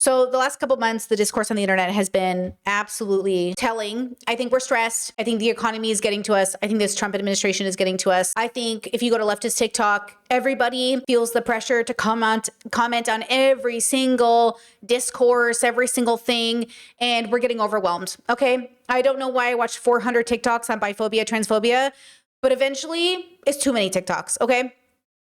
So the last couple months, the discourse on the internet has been absolutely telling. I think we're stressed. I think the economy is getting to us. I think this Trump administration is getting to us. I think if you go to leftist TikTok, everybody feels the pressure to comment on every single discourse, every single thing, and we're getting overwhelmed. Okay. I don't know why I watched 400 TikToks on biphobia, transphobia, but eventually it's too many TikToks. Okay.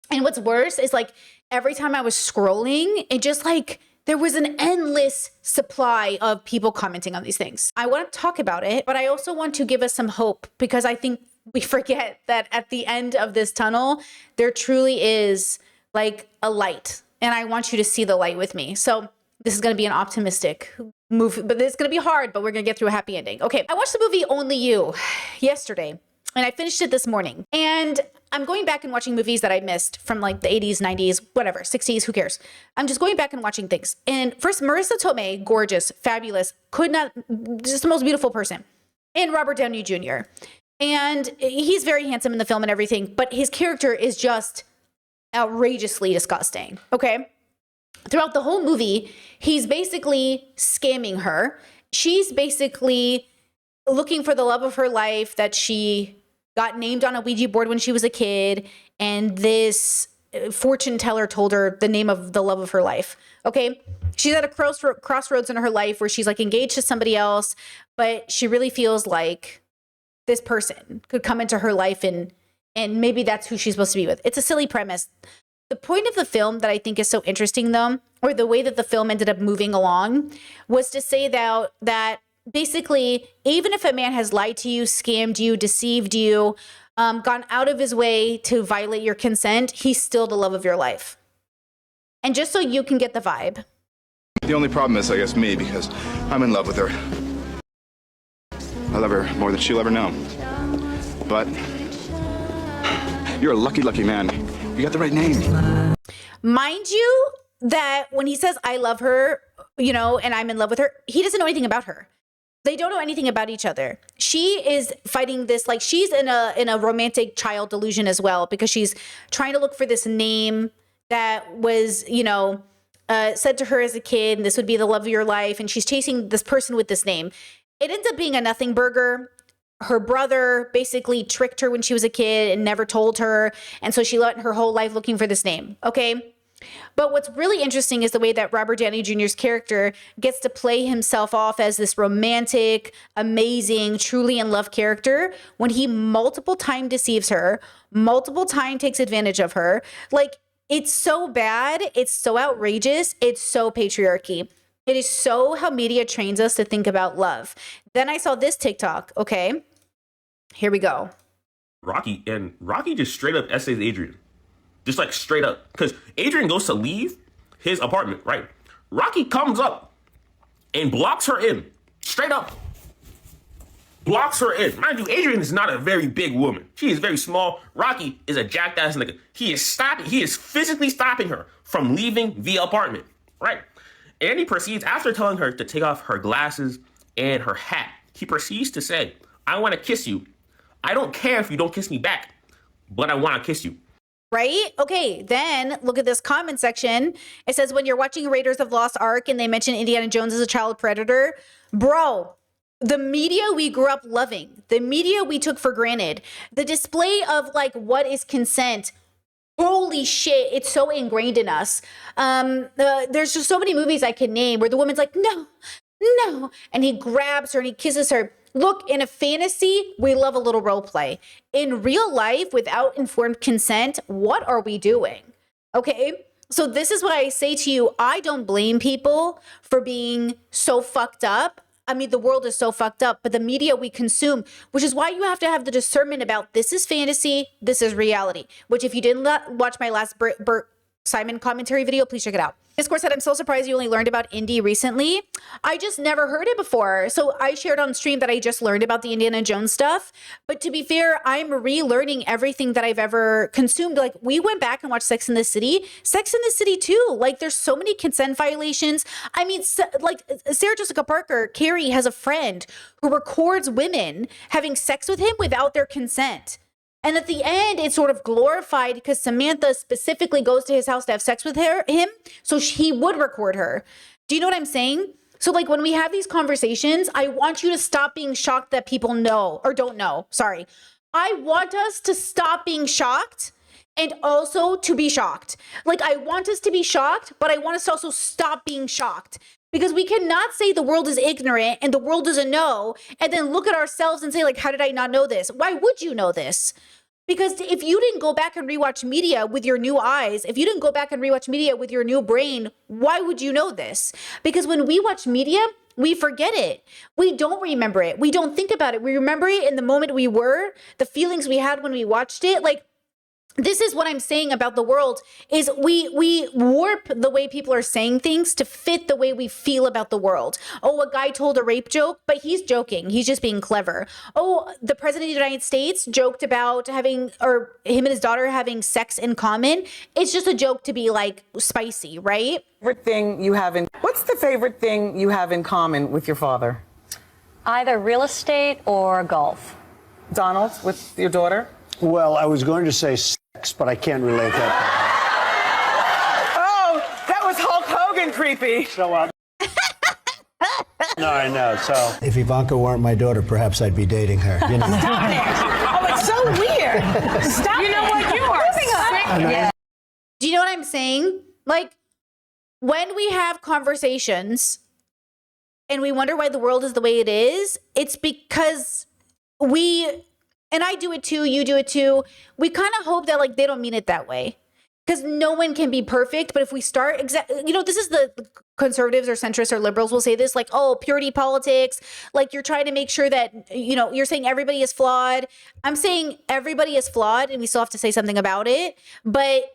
And what's worse is like every time I was scrolling, it just like, there was an endless supply of people commenting on these things. I want to talk about it, but I also want to give us some hope because I think we forget that at the end of this tunnel, there truly is like a light. And I want you to see the light with me. So this is going to be an optimistic movie, but it's going to be hard, but we're going to get through a happy ending. Okay. I watched the movie Only You yesterday and I finished it this morning. And I'm going back and watching movies that I missed from like the 80s, 90s, whatever, 60s, who cares? I'm just going back and watching things. And first, Marissa Tomei, gorgeous, fabulous, just the most beautiful person. And Robert Downey Jr. And he's very handsome in the film and everything, but his character is just outrageously disgusting, okay? Throughout the whole movie, he's basically scamming her. She's basically looking for the love of her life that she got named on a Ouija board when she was a kid, and this fortune teller told her the name of the love of her life. Okay. She's at a crossroads in her life where she's like engaged to somebody else, but she really feels like this person could come into her life and maybe that's who she's supposed to be with. It's a silly premise. The point of the film that I think is so interesting though, or the way that the film ended up moving along, was to say that basically, even if a man has lied to you, scammed you, deceived you, gone out of his way to violate your consent, he's still the love of your life. And just so you can get the vibe. The only problem is, I guess, me, because I'm in love with her. I love her more than she'll ever know. But you're a lucky, lucky man. You got the right name. Mind you, that when he says, I love her, you know, and I'm in love with her, he doesn't know anything about her. They don't know anything about each other. She is fighting this, like she's in a romantic child delusion as well, because she's trying to look for this name that was, you know, said to her as a kid, and this would be the love of your life. And she's chasing this person with this name. It ends up being a nothing burger. Her brother basically tricked her when she was a kid and never told her. And so she went her whole life looking for this name. Okay. But what's really interesting is the way that Robert Downey Jr.'s character gets to play himself off as this romantic, amazing, truly in love character when he multiple time deceives her, multiple time takes advantage of her. Like, it's so bad. It's so outrageous. It's so patriarchy. It is so how media trains us to think about love. Then I saw this TikTok. Okay, here we go. Rocky just straight up essays Adrian. Just like straight up. Because Adrian goes to leave his apartment, right? Rocky comes up and blocks her in. Straight up. Blocks her in. Mind you, Adrian is not a very big woman. She is very small. Rocky is a jacked ass nigga. He is physically stopping her from leaving the apartment, right? And he proceeds, after telling her to take off her glasses and her hat, he proceeds to say, I want to kiss you. I don't care if you don't kiss me back, but I want to kiss you. Right? Okay, then look at this comment section. It says, when you're watching Raiders of the Lost Ark and they mention Indiana Jones as a child predator, bro, the media we grew up loving, the media we took for granted, the display of like what is consent, holy shit, it's so ingrained in us. There's just so many movies I can name where the woman's like, no, and he grabs her and he kisses her. Look, in a fantasy, we love a little role play. In real life, without informed consent, what are we doing? Okay, so this is why I say to you, I don't blame people for being so fucked up. I mean, the world is so fucked up, but the media we consume, which is why you have to have the discernment about this is fantasy, this is reality, which if you didn't watch my last Bert Simon commentary video, please check it out. Discourse said, I'm so surprised you only learned about Indy recently. I just never heard it before. So I shared on stream that I just learned about the Indiana Jones stuff. But to be fair, I'm relearning everything that I've ever consumed. Like, we went back and watched Sex and the City. Sex and the City too. Like, there's so many consent violations. I mean, like Sarah Jessica Parker, Carrie has a friend who records women having sex with him without their consent. And at the end, it's sort of glorified because Samantha specifically goes to his house to have sex with him. So he would record her. Do you know what I'm saying? So like when we have these conversations, I want you to stop being shocked that people know or don't know. Sorry. I want us to stop being shocked and also to be shocked. Like I want us to be shocked, but I want us to also stop being shocked. Because we cannot say the world is ignorant and the world doesn't know and then look at ourselves and say like, how did I not know this? Why would you know this? Because if you didn't go back and rewatch media with your new eyes, if you didn't go back and rewatch media with your new brain, why would you know this? Because when we watch media, we forget it. We don't remember it. We don't think about it. We remember it in the moment we were, the feelings we had when we watched it. Like, this is what I'm saying about the world is we warp the way people are saying things to fit the way we feel about the world. Oh, a guy told a rape joke, but he's joking. He's just being clever. Oh, the president of the United States joked about having, or him and his daughter having sex in common. It's just a joke to be like spicy, right? What's the favorite thing you have in common with your father? Either real estate or golf. Donald, with your daughter? Well, I was going to say sex, but I can't relate that. Oh, that was Hulk Hogan creepy. So, no, I know. So, if Ivanka weren't my daughter, perhaps I'd be dating her. You know. Stop it. Oh, it's so weird. Stop. You know what? You are sick. Yeah. Do you know what I'm saying? Like, when we have conversations and we wonder why the world is the way it is, it's because and I do it too, you do it too. We kind of hope that like they don't mean it that way because no one can be perfect. But if we start, this is the conservatives or centrists or liberals will say this like, oh, purity politics. Like you're trying to make sure that, you're saying everybody is flawed. I'm saying everybody is flawed and we still have to say something about it. But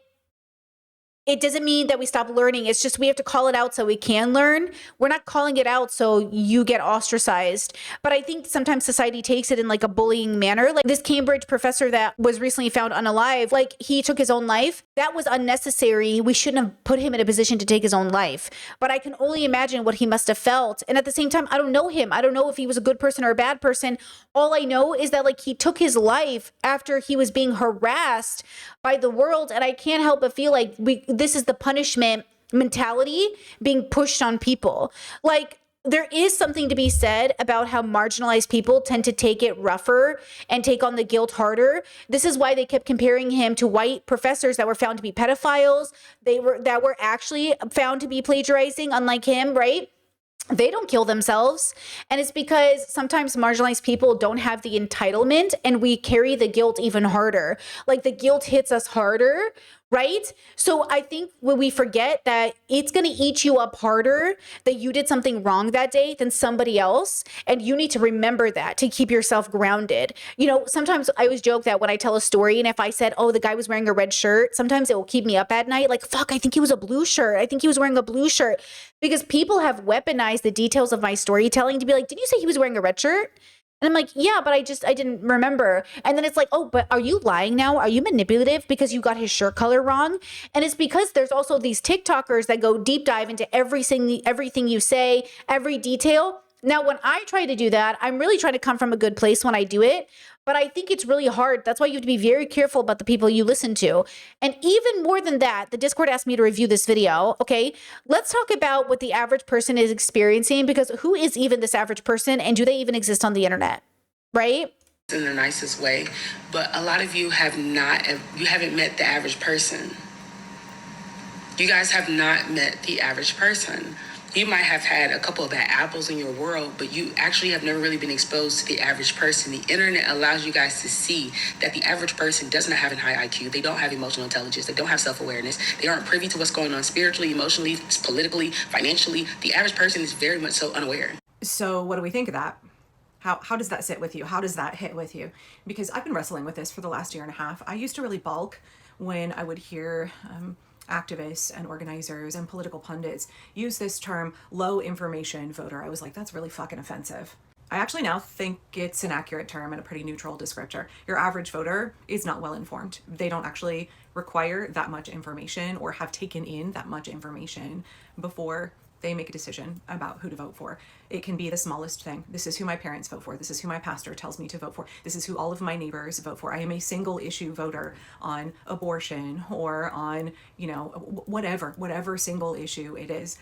it doesn't mean that we stop learning. It's just we have to call it out so we can learn. We're not calling it out so you get ostracized. But I think sometimes society takes it in like a bullying manner. Like this Cambridge professor that was recently found unalive, like he took his own life. That was unnecessary. We shouldn't have put him in a position to take his own life. But I can only imagine what he must have felt. And at the same time, I don't know him. I don't know if he was a good person or a bad person. All I know is that like he took his life after he was being harassed by the world. And I can't help but feel like this is the punishment mentality being pushed on people. Like there is something to be said about how marginalized people tend to take it rougher and take on the guilt harder. This is why they kept comparing him to white professors that were found to be pedophiles. That were actually found to be plagiarizing, unlike him, right? They don't kill themselves. And it's because sometimes marginalized people don't have the entitlement and we carry the guilt even harder. Like the guilt hits us harder, right? So I think when we forget that it's going to eat you up harder that you did something wrong that day than somebody else. And you need to remember that to keep yourself grounded. Sometimes I always joke that when I tell a story and if I said, oh, the guy was wearing a red shirt, sometimes it will keep me up at night. Like, fuck, I think he was a blue shirt. I think he was wearing a blue shirt because people have weaponized the details of my storytelling to be like, did you say he was wearing a red shirt? And I'm like, yeah, but I didn't remember. And then it's like, oh, but are you lying now? Are you manipulative because you got his shirt color wrong? And it's because there's also these TikTokers that go deep dive into everything you say, every detail. Now, when I try to do that, I'm really trying to come from a good place when I do it. But I think it's really hard. That's why you have to be very careful about the people you listen to. And even more than that, the Discord asked me to review this video. Okay, let's talk about what the average person is experiencing, because who is even this average person and do they even exist on the internet, right? In the nicest way, but a lot of you haven't met the average person. You guys have not met the average person. You might have had a couple of bad apples in your world, but you actually have never really been exposed to the average person. The internet allows you guys to see that the average person does not have a high IQ. They don't have emotional intelligence. They don't have self-awareness. They aren't privy to what's going on spiritually, emotionally, politically, financially. The average person is very much so unaware. So what do we think of that? How does that sit with you? How does that hit with you? Because I've been wrestling with this for the last year and a half. I used to really balk when I would hear activists and organizers and political pundits use this term low information voter. I was like, that's really fucking offensive. I actually now think it's an accurate term and a pretty neutral descriptor. Your average voter is not well informed. They don't actually require that much information or have taken in that much information before they make a decision about who to vote for. It can be the smallest thing. This is who my parents vote for. This is who my pastor tells me to vote for. This is who all of my neighbors vote for. I am a single issue voter on abortion or on, whatever single issue it is.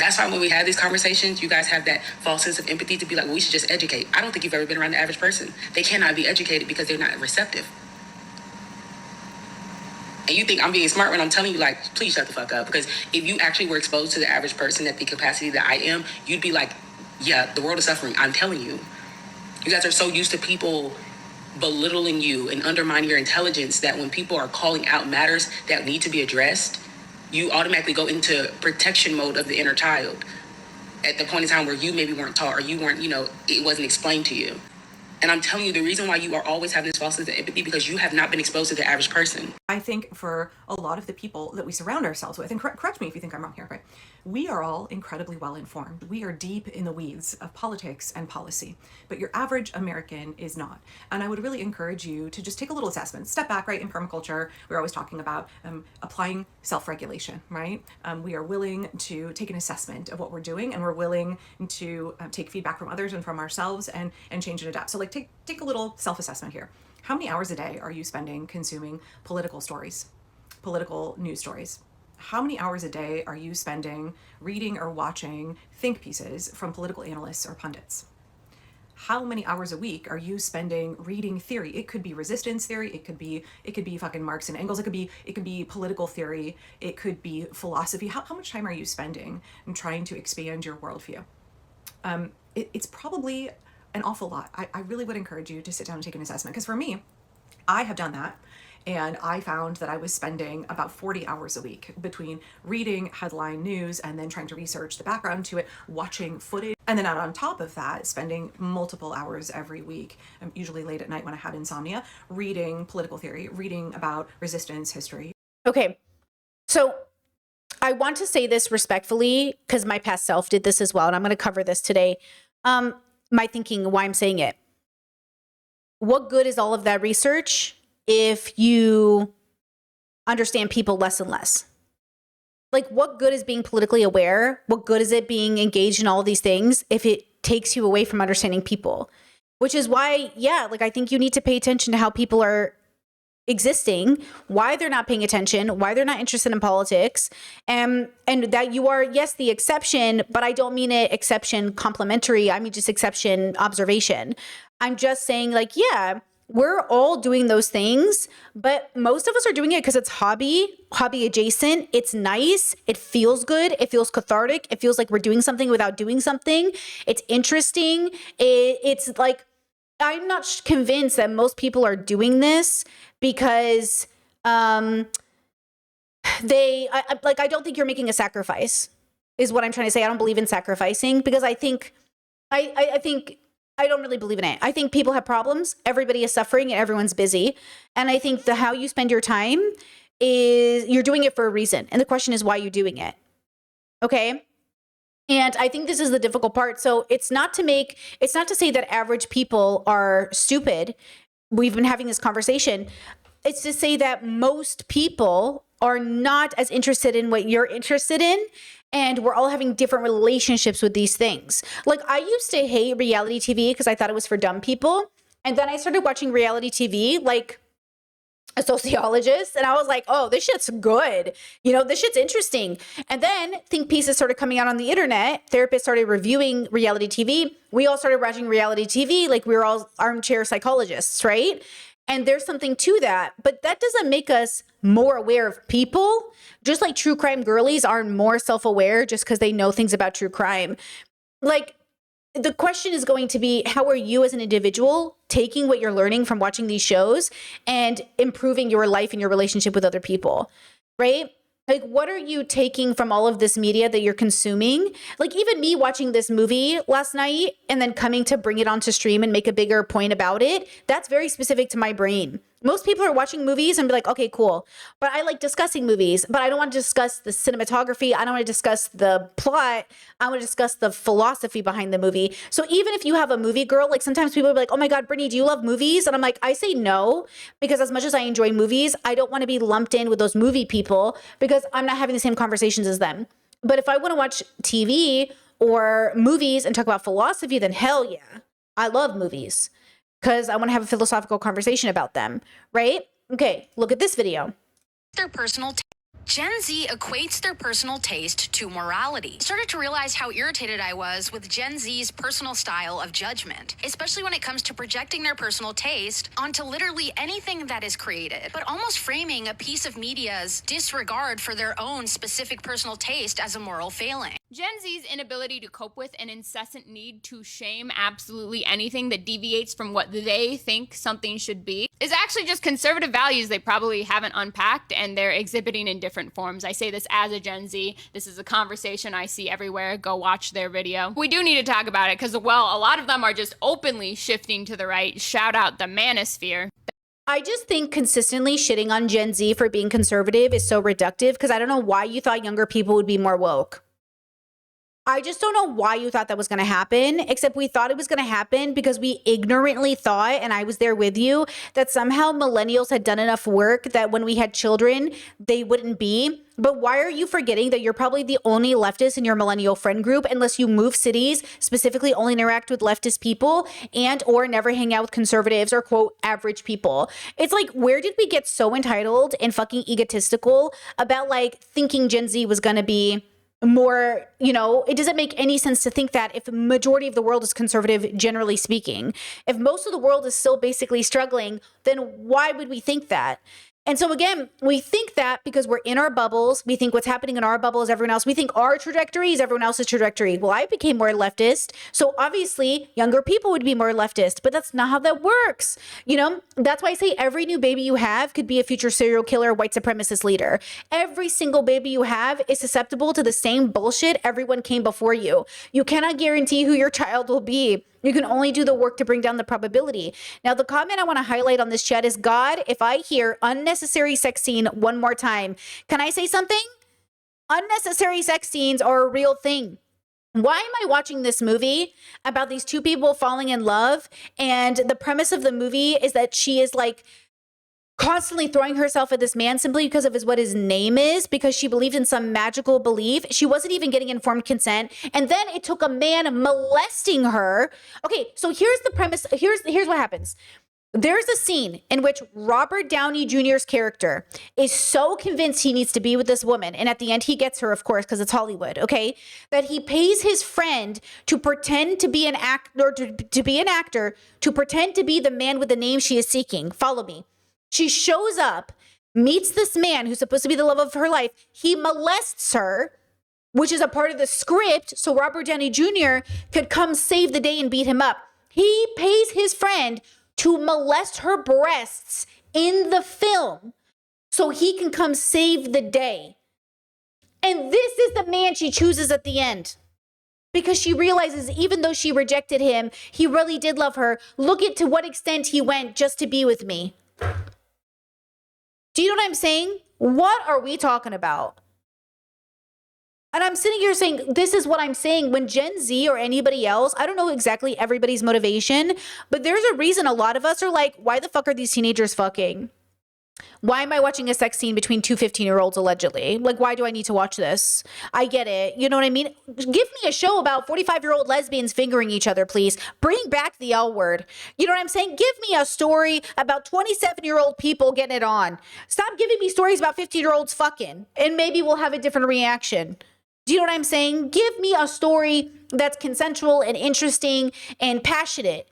That's why when we have these conversations, you guys have that false sense of empathy to be like, well, we should just educate. I don't think you've ever been around the average person. They cannot be educated because they're not receptive. And you think I'm being smart when I'm telling you, like, please shut the fuck up. Because if you actually were exposed to the average person at the capacity that I am, you'd be like, yeah, the world is suffering. I'm telling you. You guys are so used to people belittling you and undermining your intelligence that when people are calling out matters that need to be addressed, you automatically go into protection mode of the inner child at the point in time where you maybe weren't taught or you weren't, it wasn't explained to you. And I'm telling you, the reason why you are always having this false sense of empathy because you have not been exposed to the average person. I think for a lot of the people that we surround ourselves with, and correct me if you think I'm wrong here, right? We are all incredibly well informed. We are deep in the weeds of politics and policy, but your average American is not. And I would really encourage you to just take a little assessment, step back, right? In permaculture, we're always talking about applying self-regulation, right? We are willing to take an assessment of what we're doing, and we're willing to take feedback from others and from ourselves and change and adapt. So like take a little self-assessment here. How many hours a day are you spending consuming political stories, political news stories? How many hours a day are you spending reading or watching think pieces from political analysts or pundits? How many hours a week are you spending reading theory? It could be resistance theory, it could be fucking Marx and Engels, it could be political theory, it could be philosophy. How much time are you spending in trying to expand your worldview? It's probably an awful lot. I really would encourage you to sit down and take an assessment, because for me, I have done that. And I found that I was spending about 40 hours a week between reading headline news and then trying to research the background to it, watching footage, and then on top of that, spending multiple hours every week, usually late at night when I had insomnia, reading political theory, reading about resistance history. Okay. So I want to say this respectfully because my past self did this as well. And I'm going to cover this today. My thinking, why I'm saying it. What good is all of that research if you understand people less and less? Like, what good is being politically aware? What good is it being engaged in all of these things if it takes you away from understanding people? Which is why, I think you need to pay attention to how people are existing, why they're not paying attention, why they're not interested in politics, and that you are, yes, the exception, but I don't mean it exception complimentary. I mean just exception observation. I'm just saying, we're all doing those things, but most of us are doing it because it's hobby adjacent. It's nice. It feels good. It feels cathartic. It feels like we're doing something without doing something. It's interesting. It's like, I'm not convinced that most people are doing this because I don't think you're making a sacrifice, is what I'm trying to say. I don't believe in sacrificing because I think I don't really believe in it. I think people have problems. Everybody is suffering and everyone's busy. And I think how you spend your time is you're doing it for a reason. And the question is why you're doing it. Okay. And I think this is the difficult part. So it's not to say that average people are stupid. We've been having this conversation. It's to say that most people are not as interested in what you're interested in. And we're all having different relationships with these things. Like, I used to hate reality TV because I thought it was for dumb people. And then I started watching reality TV like a sociologist. And I was like, oh, this shit's good. This shit's interesting. And then think pieces started coming out on the internet. Therapists started reviewing reality TV. We all started watching reality TV like we were all armchair psychologists, right? And there's something to that, but that doesn't make us more aware of people. Just like true crime girlies aren't more self-aware just because they know things about true crime. Like, the question is going to be, how are you as an individual taking what you're learning from watching these shows and improving your life and your relationship with other people, right? Like, what are you taking from all of this media that you're consuming? Like, even me watching this movie last night and then coming to bring it onto stream and make a bigger point about it, that's very specific to my brain. Most people are watching movies and be like, okay, cool. But I like discussing movies, but I don't want to discuss the cinematography. I don't want to discuss the plot. I want to discuss the philosophy behind the movie. So even if you have a movie girl, like sometimes people will be like, oh my God, Brittany, do you love movies? And I'm like, I say no, because as much as I enjoy movies, I don't want to be lumped in with those movie people because I'm not having the same conversations as them. But if I want to watch TV or movies and talk about philosophy, then hell yeah, I love movies. Because I want to have a philosophical conversation about them, right? Okay, look at this video. Their personal Gen Z equates their personal taste to morality. I started to realize how irritated I was with Gen Z's personal style of judgment, especially when it comes to projecting their personal taste onto literally anything that is created, but almost framing a piece of media's disregard for their own specific personal taste as a moral failing. Gen Z's inability to cope with an incessant need to shame absolutely anything that deviates from what they think something should be is actually just conservative values they probably haven't unpacked, and they're exhibiting in different forms. I say this as a Gen Z. This is a conversation I see everywhere. Go watch their video. We do need to talk about it because, well, a lot of them are just openly shifting to the right. Shout out the manosphere. I just think consistently shitting on Gen Z for being conservative is so reductive, because I don't know why you thought younger people would be more woke. I just don't know why you thought that was going to happen, except we thought it was going to happen because we ignorantly thought, and I was there with you, that somehow millennials had done enough work that when we had children, they wouldn't be. But why are you forgetting that you're probably the only leftist in your millennial friend group, unless you move cities, specifically only interact with leftist people and or never hang out with conservatives or quote average people? It's like, where did we get so entitled and fucking egotistical about like thinking Gen Z was going to be more, you know, it doesn't make any sense to think that if the majority of the world is conservative, generally speaking, if most of the world is still basically struggling, then why would we think that? And so again, we think that because we're in our bubbles, we think what's happening in our bubble is everyone else. We think our trajectory is everyone else's trajectory. Well, I became more leftist, so obviously younger people would be more leftist, but that's not how that works. You know, that's why I say every new baby you have could be a future serial killer, white supremacist leader. Every single baby you have is susceptible to the same bullshit everyone came before you. You cannot guarantee who your child will be. You can only do the work to bring down the probability. Now, the comment I want to highlight on this chat is, God, if I hear unnecessary sex scene one more time, can I say something? Unnecessary sex scenes are a real thing. Why am I watching this movie about these two people falling in love? And the premise of the movie is that she is like constantly throwing herself at this man simply because of what his name is, because she believed in some magical belief. She wasn't even getting informed consent. And then it took a man molesting her. Okay, so here's the premise. Here's what happens. There's a scene in which Robert Downey Jr.'s character is so convinced he needs to be with this woman. And at the end, he gets her, of course, because it's Hollywood, okay? That he pays his friend to pretend to be an actor, to pretend to be the man with the name she is seeking. Follow me. She shows up, meets this man who's supposed to be the love of her life. He molests her, which is a part of the script, so Robert Downey Jr. could come save the day and beat him up. He pays his friend to molest her breasts in the film so he can come save the day. And this is the man she chooses at the end, because she realizes even though she rejected him, he really did love her. Look at to what extent he went just to be with me. Do you know what I'm saying? What are we talking about? And I'm sitting here saying, this is what I'm saying. When Gen Z or anybody else, I don't know exactly everybody's motivation, but there's a reason a lot of us are like, why the fuck are these teenagers fucking? Why am I watching a sex scene between two 15-year-olds allegedly? Like, why do I need to watch this? I get it. You know what I mean? Give me a show about 45-year-old lesbians fingering each other, please. Bring back the L word. You know what I'm saying? Give me a story about 27-year-old people getting it on. Stop giving me stories about 15-year-olds fucking, and maybe we'll have a different reaction. Do you know what I'm saying? Give me a story that's consensual and interesting and passionate.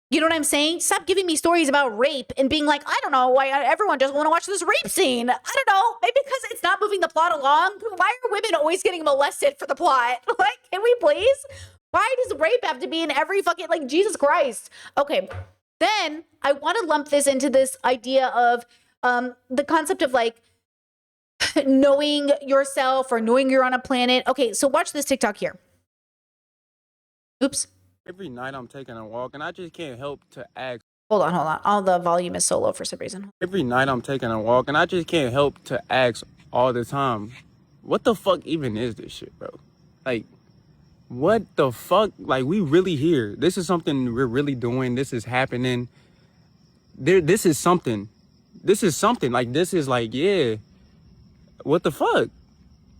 You know what I'm saying? Stop giving me stories about rape and being like, I don't know why everyone doesn't want to watch this rape scene. I don't know. Maybe because it's not moving the plot along. Why are women always getting molested for the plot? Like, can we please? Why does rape have to be in every fucking, like, Jesus Christ? Okay. Then I want to lump this into this idea of the concept of like knowing yourself or knowing you're on a planet. Okay. So watch this TikTok here. Oops. Every night I'm taking a walk and I just can't help to ask. Hold on. All the volume is so low for some reason. Every night I'm taking a walk and I just can't help to ask all the time, what the fuck even is this shit, bro? Like, what the fuck? Like, we really here. This is something we're really doing. This is happening. This is something. Like, this is like, yeah. What the fuck?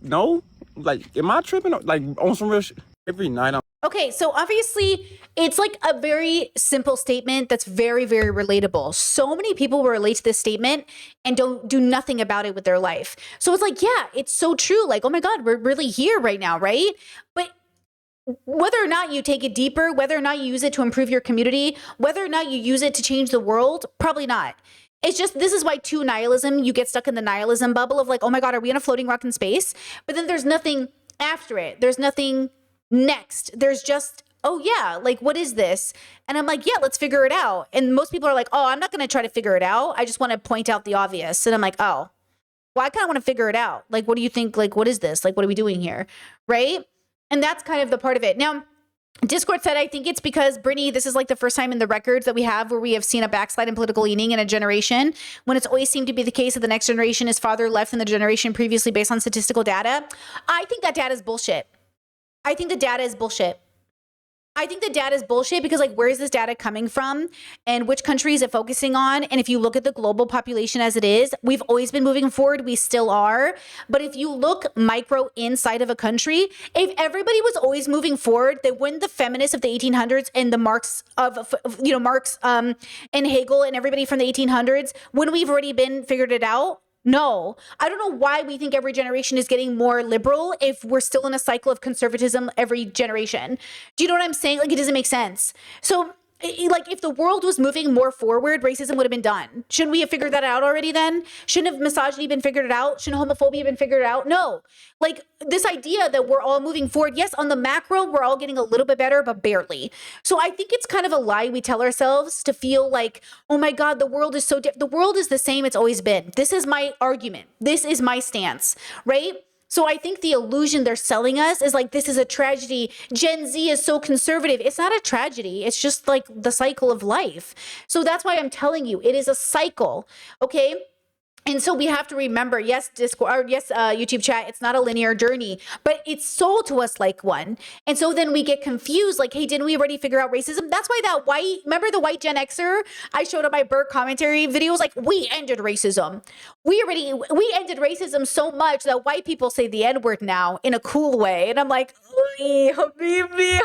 No? Like, am I tripping? Like, on some real shit? Every night I'm Okay, so obviously it's like a very simple statement that's very, very relatable. So many people will relate to this statement and don't do nothing about it with their life. So it's like, yeah, it's so true. Like, oh my God, we're really here right now, right? But whether or not you take it deeper, whether or not you use it to improve your community, whether or not you use it to change the world, probably not. It's just, this is why to nihilism, you get stuck in the nihilism bubble of like, oh my God, are we on a floating rock in space? But then there's nothing after it. There's nothing next. There's just, oh yeah, like what is this? And I'm like, yeah, let's figure it out. And most people are like, oh, I'm not going to try to figure it out. I just want to point out the obvious. And I'm like, oh, well, I kind of want to figure it out. Like, what do you think? Like, what is this? Like, what are we doing here? Right? And that's kind of the part of it. Now, Discord said, I think it's because, Brittany, this is like the first time in the records that we have where we have seen a backslide in political leaning in a generation, when it's always seemed to be the case that the next generation is farther left than the generation previously based on statistical data. I think that data is bullshit. I think the data is bullshit. I think the data is bullshit because, like, where is this data coming from and which country is it focusing on? And if you look at the global population as it is, we've always been moving forward. We still are. But if you look micro inside of a country, if everybody was always moving forward, then when the feminists of the 1800s and the Marx and Hegel and everybody from the 1800s, when we've already been figured it out, no, I don't know why we think every generation is getting more liberal if we're still in a cycle of conservatism every generation. Do you know what I'm saying? Like, it doesn't make sense. So, like, if the world was moving more forward, racism would have been done. Shouldn't we have figured that out already then? Shouldn't have misogyny been figured out? Shouldn't homophobia been figured out? No. Like, this idea that we're all moving forward, yes, on the macro, we're all getting a little bit better, but barely. So I think it's kind of a lie we tell ourselves to feel like, oh my God, the world is so different. The world is the same it's always been. This is my argument. This is my stance, right? So I think the illusion they're selling us is like, this is a tragedy. Gen Z is so conservative. It's not a tragedy. It's just like the cycle of life. So that's why I'm telling you, it is a cycle. Okay. And so we have to remember, yes, Discord, or yes, YouTube chat, it's not a linear journey, but it's sold to us like one. And so then we get confused, like, hey, didn't we already figure out racism? That's why remember the white Gen Xer I showed on my Burke commentary videos, like, we ended racism. We ended racism so much that white people say the N-word now in a cool way. And I'm like, habibi.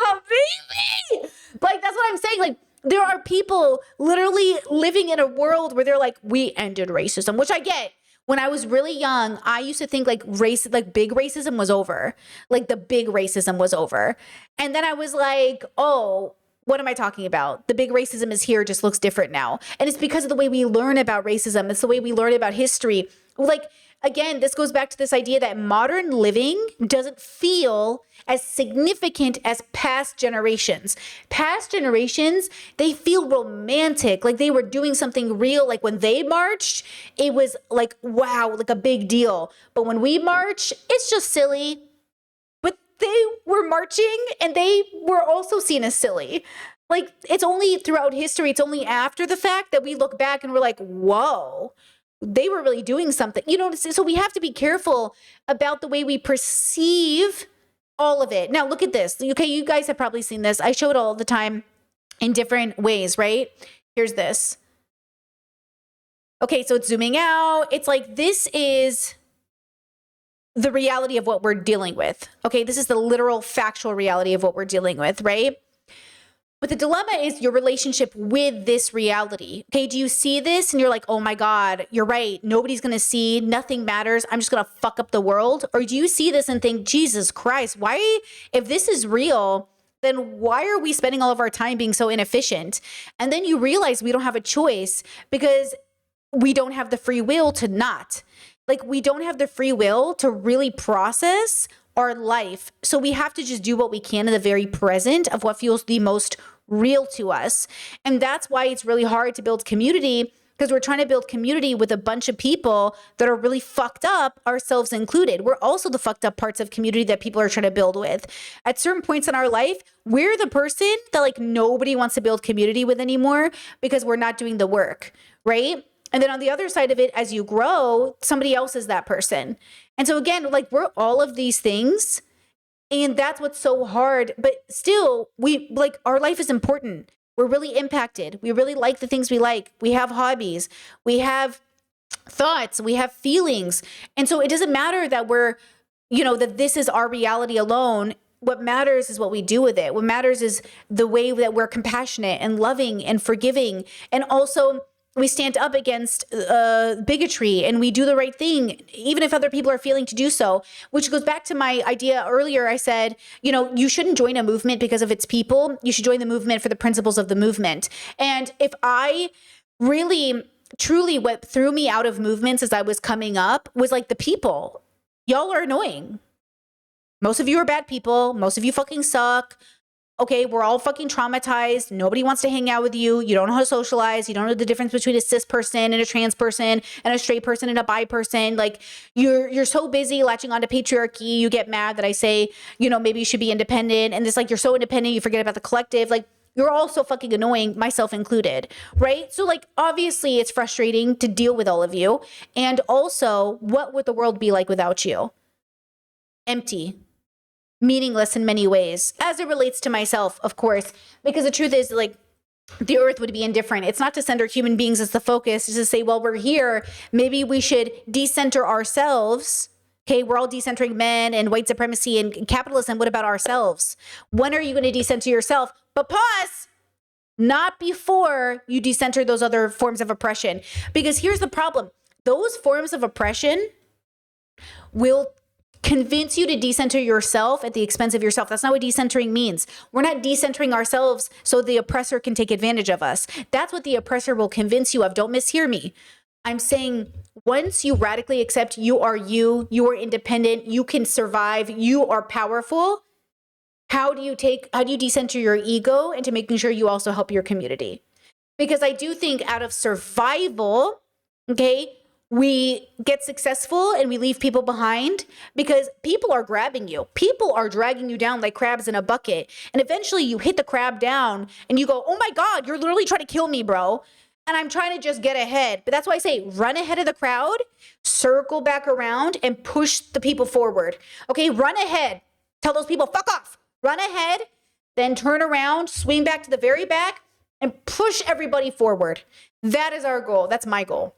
Like, that's what I'm saying. Like, there are people literally living in a world where they're like, we ended racism, which I get. When I was really young, I used to think like big racism was over. Like the big racism was over. And then I was like, oh, what am I talking about? The big racism is here, just looks different now. And it's because of the way we learn about racism. It's the way we learn about history. Like, again, this goes back to this idea that modern living doesn't feel as significant as past generations. Past generations, they feel romantic, like they were doing something real. Like when they marched, it was like, wow, like a big deal. But when we march, it's just silly. But they were marching and they were also seen as silly. Like, it's only throughout history, it's only after the fact that we look back and we're like, whoa, they were really doing something. You know, so we have to be careful about the way we perceive all of it. Now, look at this. Okay, you guys have probably seen this. I show it all the time in different ways, right? Here's this. Okay, so it's zooming out. It's like, this is the reality of what we're dealing with. Okay, this is the literal factual reality of what we're dealing with, right? But the dilemma is your relationship with this reality. Okay, do you see this and you're like, oh my God, you're right. Nobody's going to see, nothing matters. I'm just going to fuck up the world. Or do you see this and think, Jesus Christ, why, if this is real, then why are we spending all of our time being so inefficient? And then you realize we don't have a choice because we don't have the free will to not. Like, we don't have the free will to really process our life. So we have to just do what we can in the very present of what feels the most real to us. And that's why it's really hard to build community, because we're trying to build community with a bunch of people that are really fucked up, ourselves included. We're also the fucked up parts of community that people are trying to build with. At certain points in our life, we're the person that like nobody wants to build community with anymore because we're not doing the work, right? And then on the other side of it, as you grow, somebody else is that person. And so again, like, we're all of these things, and that's what's so hard. But still, our life is important. We're really impacted. We really like the things we like. We have hobbies. We have thoughts. We have feelings. And so it doesn't matter that we're, that this is our reality alone. what matters is what we do with it. What matters is the way that we're compassionate and loving and forgiving. And also we stand up against bigotry and we do the right thing, even if other people are failing to do so, which goes back to my idea earlier. I said, you know, you shouldn't join a movement because of its people. You should join the movement for the principles of the movement. And if I really, truly, what threw me out of movements as I was coming up was like the people. Y'all are annoying. Most of you are bad people. Most of you fucking suck. Okay, we're all fucking traumatized. Nobody wants to hang out with you. You don't know how to socialize. You don't know the difference between a cis person and a trans person and a straight person and a bi person. Like you're so busy latching onto patriarchy. You get mad that I say, you know, maybe you should be independent. And it's like, you're so independent, you forget about the collective. Like you're all so fucking annoying, myself included, right? So like, obviously it's frustrating to deal with all of you. And also, what would the world be like without you? Empty. Meaningless in many ways, as it relates to myself, of course, because the truth is, like, the earth would be indifferent. It's not to center human beings as the focus. It's to say, well, we're here. Maybe we should decenter ourselves. Okay, we're all decentering men and white supremacy and capitalism. What about ourselves? When are you going to decenter yourself? But pause. Not before you decenter those other forms of oppression. Because here's the problem. Those forms of oppression will convince you to decenter yourself at the expense of yourself. That's not what decentering means. We're not decentering ourselves so the oppressor can take advantage of us. That's what the oppressor will convince you of. Don't mishear me. I'm saying once you radically accept you are independent, you can survive, you are powerful, how do you decenter your ego into making sure you also help your community? Because I do think out of survival, okay, we get successful and we leave people behind because people are grabbing you. People are dragging you down like crabs in a bucket. And eventually you hit the crab down and you go, oh my God, you're literally trying to kill me, bro. And I'm trying to just get ahead. But that's why I say run ahead of the crowd, circle back around and push the people forward. Okay, run ahead. Tell those people, fuck off. Run ahead, then turn around, swing back to the very back and push everybody forward. That is our goal. That's my goal.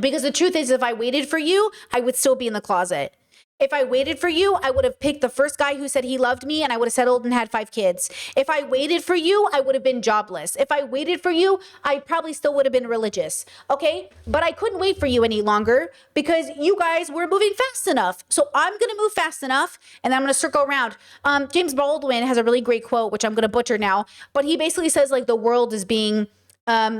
Because the truth is, if I waited for you, I would still be in the closet. If I waited for you, I would have picked the first guy who said he loved me and I would have settled and had 5 kids. If I waited for you, I would have been jobless. If I waited for you, I probably still would have been religious. Okay? But I couldn't wait for you any longer because you guys were moving fast enough. So I'm going to move fast enough and I'm going to circle around. James Baldwin has a really great quote, which I'm going to butcher now, but he basically says like the world is being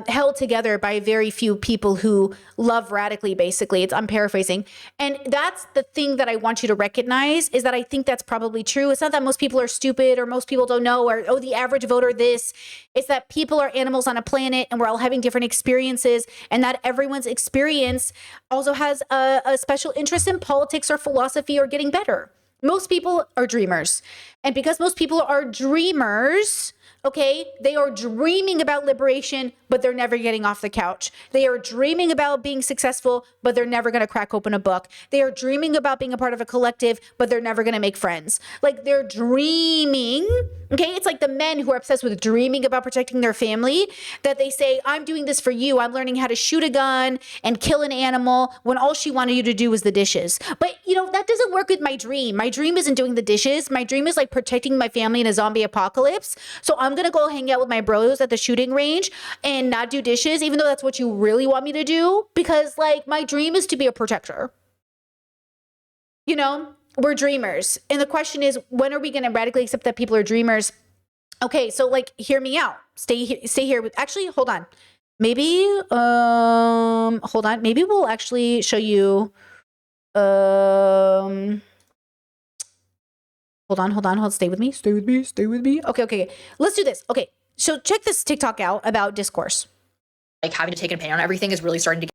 held together by very few people who love radically, basically. I'm paraphrasing. And that's the thing that I want you to recognize is that I think that's probably true. It's not that most people are stupid or most people don't know or, oh, the average voter this. It's that people are animals on a planet and we're all having different experiences and that everyone's experience also has a special interest in politics or philosophy or getting better. Most people are dreamers. And because most people are dreamers, okay, they are dreaming about liberation, but they're never getting off the couch. They are dreaming about being successful, but they're never going to crack open a book. They are dreaming about being a part of a collective, but they're never going to make friends. Like they're dreaming, okay? It's like the men who are obsessed with dreaming about protecting their family, that they say, I'm doing this for you. I'm learning how to shoot a gun and kill an animal when all she wanted you to do was the dishes. But you know, that doesn't work with my dream. My dream isn't doing the dishes. My dream is like protecting my family in a zombie apocalypse. So I'm going to go hang out with my bros at the shooting range and not do dishes, even though that's what you really want me to do, because like my dream is to be a protector. You know, we're dreamers. And the question is, when are we going to radically accept that people are dreamers? Okay, so like, hear me out. Stay here. Actually, hold on. Maybe, hold on. Maybe we'll actually show you, Hold on. Stay with me. Okay. Let's do this. Okay. So check this TikTok out about discourse. Like having to take an opinion on everything is really starting to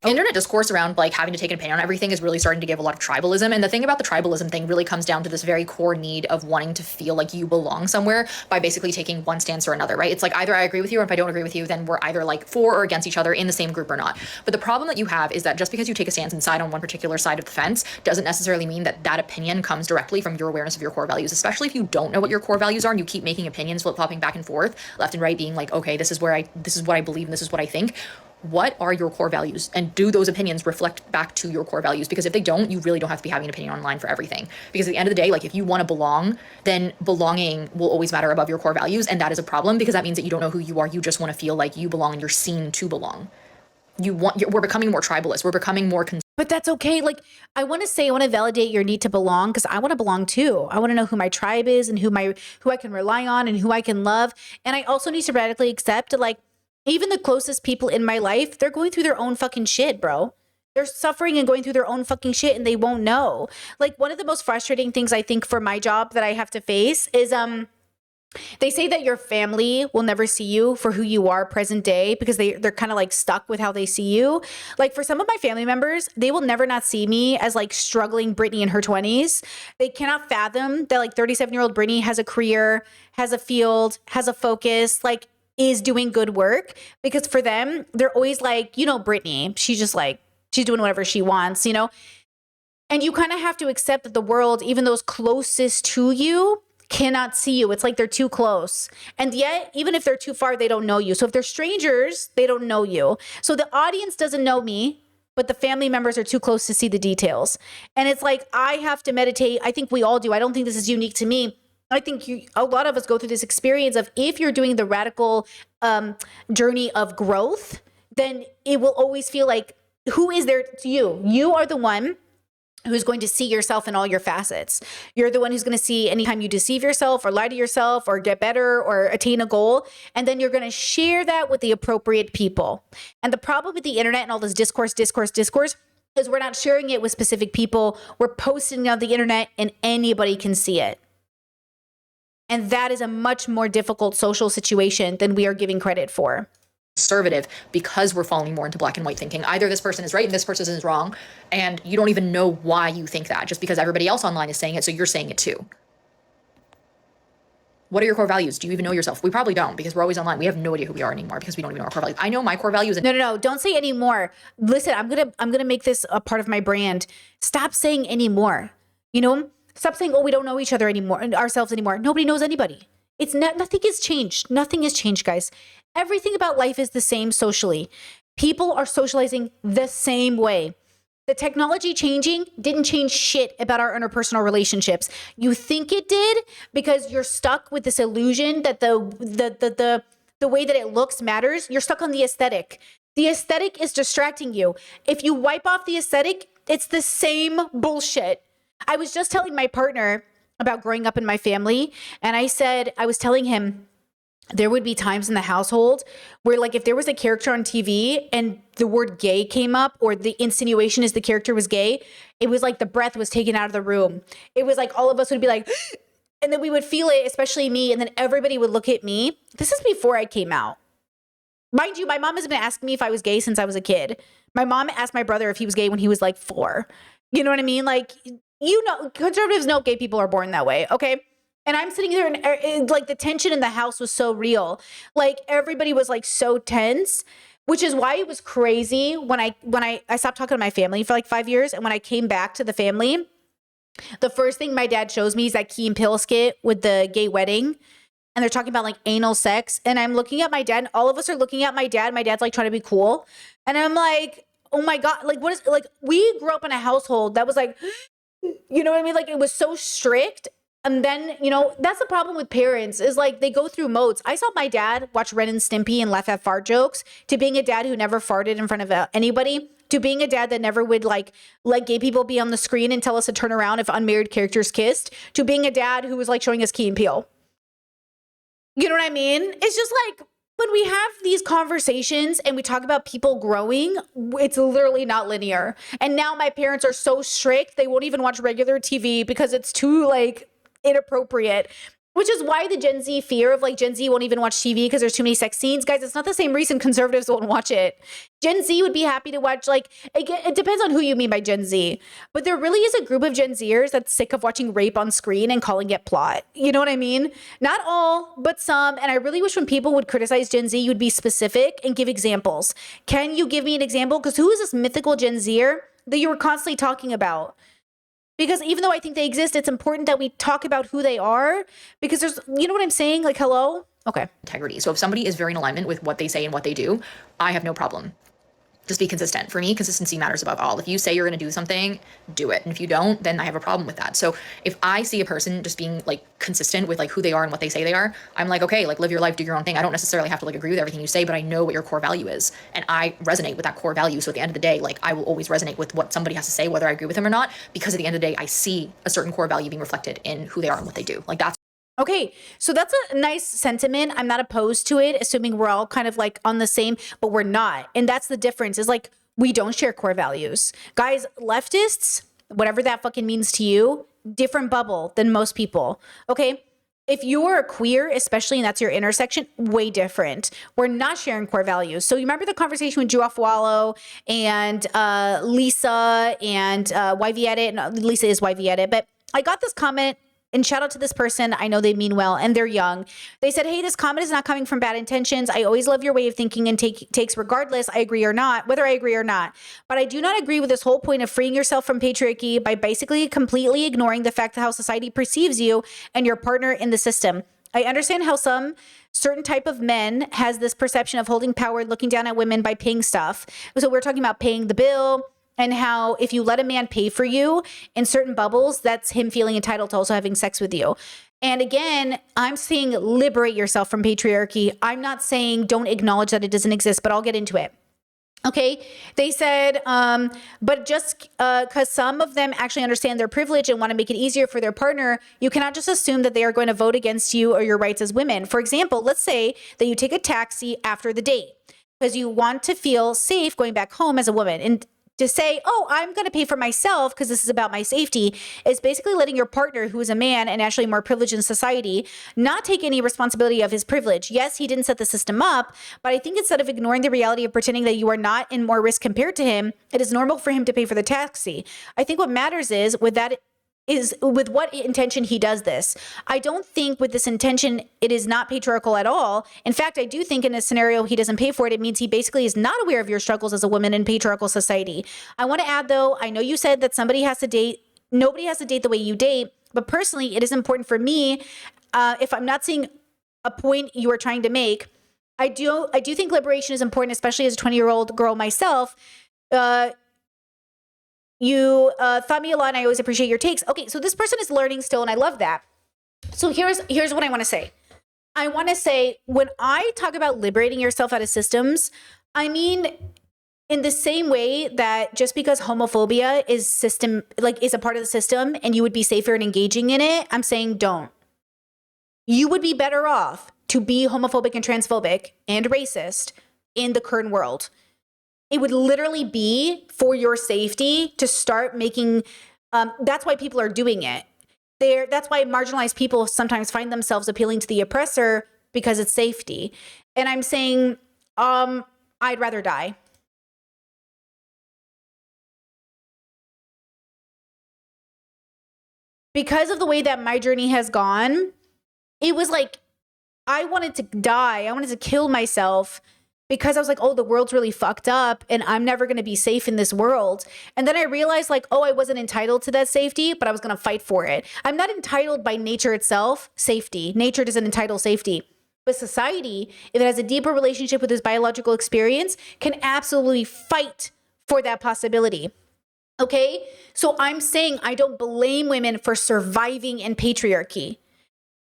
internet discourse around like having to take an opinion on everything is really starting to give a lot of tribalism. And the thing about the tribalism thing really comes down to this very core need of wanting to feel like you belong somewhere by basically taking one stance or another, right? It's like either I agree with you or if I don't agree with you, then we're either like for or against each other in the same group or not. But the problem that you have is that just because you take a stance and side on one particular side of the fence doesn't necessarily mean that that opinion comes directly from your awareness of your core values, especially if you don't know what your core values are and you keep making opinions flip-flopping back and forth, left and right, being like, okay, this is what I believe and this is what I think. what are your core values? And do those opinions reflect back to your core values? Because if they don't, you really don't have to be having an opinion online for everything. Because at the end of the day, like if you want to belong, then belonging will always matter above your core values. And that is a problem because that means that you don't know who you are. You just want to feel like you belong and you're seen to belong. We're becoming more tribalist. We're becoming more but that's okay. Like, I want to validate your need to belong because I want to belong too. I want to know who my tribe is and who I can rely on and who I can love. And I also need to radically accept that, like, even the closest people in my life, they're going through their own fucking shit, bro. They're suffering and going through their own fucking shit and they won't know. Like, one of the most frustrating things I think for my job that I have to face is, they say that your family will never see you for who you are present day because they're kind of like stuck with how they see you. Like for some of my family members, they will never not see me as like struggling Brittany in her 20s. They cannot fathom that like 37-year-old Brittany has a career, has a field, has a focus, like is doing good work, because for them, they're always like, you know, Brittany, she's just like, she's doing whatever she wants, you know? And you kind of have to accept that the world, even those closest to you, cannot see you. It's like they're too close. And yet, even if they're too far, they don't know you. So if they're strangers, they don't know you. So the audience doesn't know me, but the family members are too close to see the details. And it's like, I have to meditate. I think we all do. I don't think this is unique to me. I think a lot of us go through this experience of, if you're doing the radical journey of growth, then it will always feel like, who is there to you? You are the one who's going to see yourself in all your facets. You're the one who's going to see anytime you deceive yourself or lie to yourself or get better or attain a goal. And then you're going to share that with the appropriate people. And the problem with the internet and all this discourse is we're not sharing it with specific people. We're posting it on the internet and anybody can see it. And that is a much more difficult social situation than we are giving credit for. Conservative because we're falling more into black and white thinking. Either this person is right and this person is wrong, and you don't even know why you think that, just because everybody else online is saying it, so you're saying it too. What are your core values? Do you even know yourself? We probably don't, because we're always online. We have no idea who we are anymore because we don't even know our core values. I know my core values. No. Don't say anymore. Listen, I'm gonna make this a part of my brand. Stop saying anymore. You know, stop saying, oh, we don't know each other anymore, ourselves anymore. Nobody knows anybody. It's not, nothing has changed. Nothing has changed, guys. Everything about life is the same socially. People are socializing the same way. The technology changing didn't change shit about our interpersonal relationships. You think it did because you're stuck with this illusion that the way that it looks matters. You're stuck on the aesthetic. The aesthetic is distracting you. If you wipe off the aesthetic, it's the same bullshit. I was just telling my partner about growing up in my family, and I was telling him, there would be times in the household where, like, if there was a character on TV and the word gay came up, or the insinuation is the character was gay, it was like the breath was taken out of the room. It was like all of us would be like, and then we would feel it, especially me, and then everybody would look at me. This is before I came out. Mind you, my mom has been asking me if I was gay since I was a kid. My mom asked my brother if he was gay when he was like 4. You know what I mean? Like, you know, conservatives know gay people are born that way, okay? And I'm sitting there and like the tension in the house was so real. Like everybody was like so tense, which is why it was crazy when I stopped talking to my family for like 5 years. And when I came back to the family, the first thing my dad shows me is that Key and Peele skit with the gay wedding. And they're talking about like anal sex. And I'm looking at my dad, and all of us are looking at my dad. My dad's like trying to be cool. And I'm like, oh my God, like what is, like, we grew up in a household that was like, you know what I mean? Like it was so strict. And then, you know, that's the problem with parents, is like they go through modes. I saw my dad watch Ren and Stimpy and laugh at fart jokes, to being a dad who never farted in front of anybody, to being a dad that never would like let gay people be on the screen and tell us to turn around if unmarried characters kissed, to being a dad who was like showing us Key and Peele. You know what I mean? It's just like, when we have these conversations and we talk about people growing, it's literally not linear. And now my parents are so strict, they won't even watch regular TV because it's too like inappropriate, which is why the Gen Z fear of like Gen Z won't even watch TV because there's too many sex scenes. Guys, it's not the same reason conservatives won't watch it. Gen Z would be happy to watch, like, it depends on who you mean by Gen Z, but there really is a group of Gen Zers that's sick of watching rape on screen and calling it plot. You know what I mean? Not all, but some. And I really wish when people would criticize Gen Z, you'd be specific and give examples. Can you give me an example? Because who is this mythical Gen Zer that you were constantly talking about? Because even though I think they exist, it's important that we talk about who they are, because there's, you know what I'm saying? Like, hello? Okay. Integrity. So if somebody is very in alignment with what they say and what they do, I have no problem Just be consistent. For me, consistency matters above all. If you say you're going to do something, do it. And if you don't, then I have a problem with that. So if I see a person just being like consistent with like who they are and what they say they are, I'm like, okay, like live your life, do your own thing. I don't necessarily have to like agree with everything you say, but I know what your core value is. And I resonate with that core value. So at the end of the day, like I will always resonate with what somebody has to say, whether I agree with them or not, because at the end of the day, I see a certain core value being reflected in who they are and what they do. Like that's Okay, so that's a nice sentiment. I'm not opposed to it, assuming we're all kind of like on the same, but we're not. And that's the difference, is like we don't share core values. Guys, leftists, whatever that fucking means to you, different bubble than most people. Okay? If you're a queer, especially, and that's your intersection, way different. We're not sharing core values. So you remember the conversation with Drew Afwalo and Lisa and YV Edit? No, Lisa is YV Edit, but I got this comment. And shout out to this person. I know they mean well and they're young. They said, hey, this comment is not coming from bad intentions. I always love your way of thinking and takes regardless, I agree or not, whether I agree or not. But I do not agree with this whole point of freeing yourself from patriarchy by basically completely ignoring the fact that how society perceives you and your partner in the system. I understand how some certain type of men has this perception of holding power, looking down at women by paying stuff. So we're talking about paying the bill, and how if you let a man pay for you in certain bubbles, that's him feeling entitled to also having sex with you. And again, I'm saying liberate yourself from patriarchy. I'm not saying don't acknowledge that it doesn't exist, but I'll get into it. Okay, they said, but just because some of them actually understand their privilege and want to make it easier for their partner, you cannot just assume that they are going to vote against you or your rights as women. For example, let's say that you take a taxi after the date because you want to feel safe going back home as a woman. And to say, oh, I'm going to pay for myself because this is about my safety, is basically letting your partner, who is a man and actually more privileged in society, not take any responsibility of his privilege. Yes, he didn't set the system up, but I think instead of ignoring the reality of pretending that you are not in more risk compared to him, it is normal for him to pay for the taxi. I think what matters is with what intention he does this. I don't think with this intention, it is not patriarchal at all. In fact, I do think in a scenario he doesn't pay for it, it means he basically is not aware of your struggles as a woman in patriarchal society. I want to add though, I know you said that nobody has to date the way you date, but personally, it is important for me, if I'm not seeing a point you are trying to make, I do think liberation is important, especially as a 20-year-old girl myself. You thought me a lot and I always appreciate your takes. Okay, so this person is learning still and I love that. So here's what I want to say. I want to say when I talk about liberating yourself out of systems, I mean in the same way that just because homophobia is a part of the system and you would be safer in engaging in it, I'm saying don't. You would be better off to be homophobic and transphobic and racist in the current world. It would literally be for your safety to start making, that's why people are doing it. That's why marginalized people sometimes find themselves appealing to the oppressor because it's safety. And I'm saying, I'd rather die. Because of the way that my journey has gone, it was like, I wanted to die. I wanted to kill myself because I was like, oh, the world's really fucked up and I'm never going to be safe in this world. And then I realized like, oh, I wasn't entitled to that safety, but I was going to fight for it. I'm not entitled by nature itself, safety. Nature doesn't entitle safety. But society, if it has a deeper relationship with this biological experience, can absolutely fight for that possibility. Okay? So I'm saying I don't blame women for surviving in patriarchy.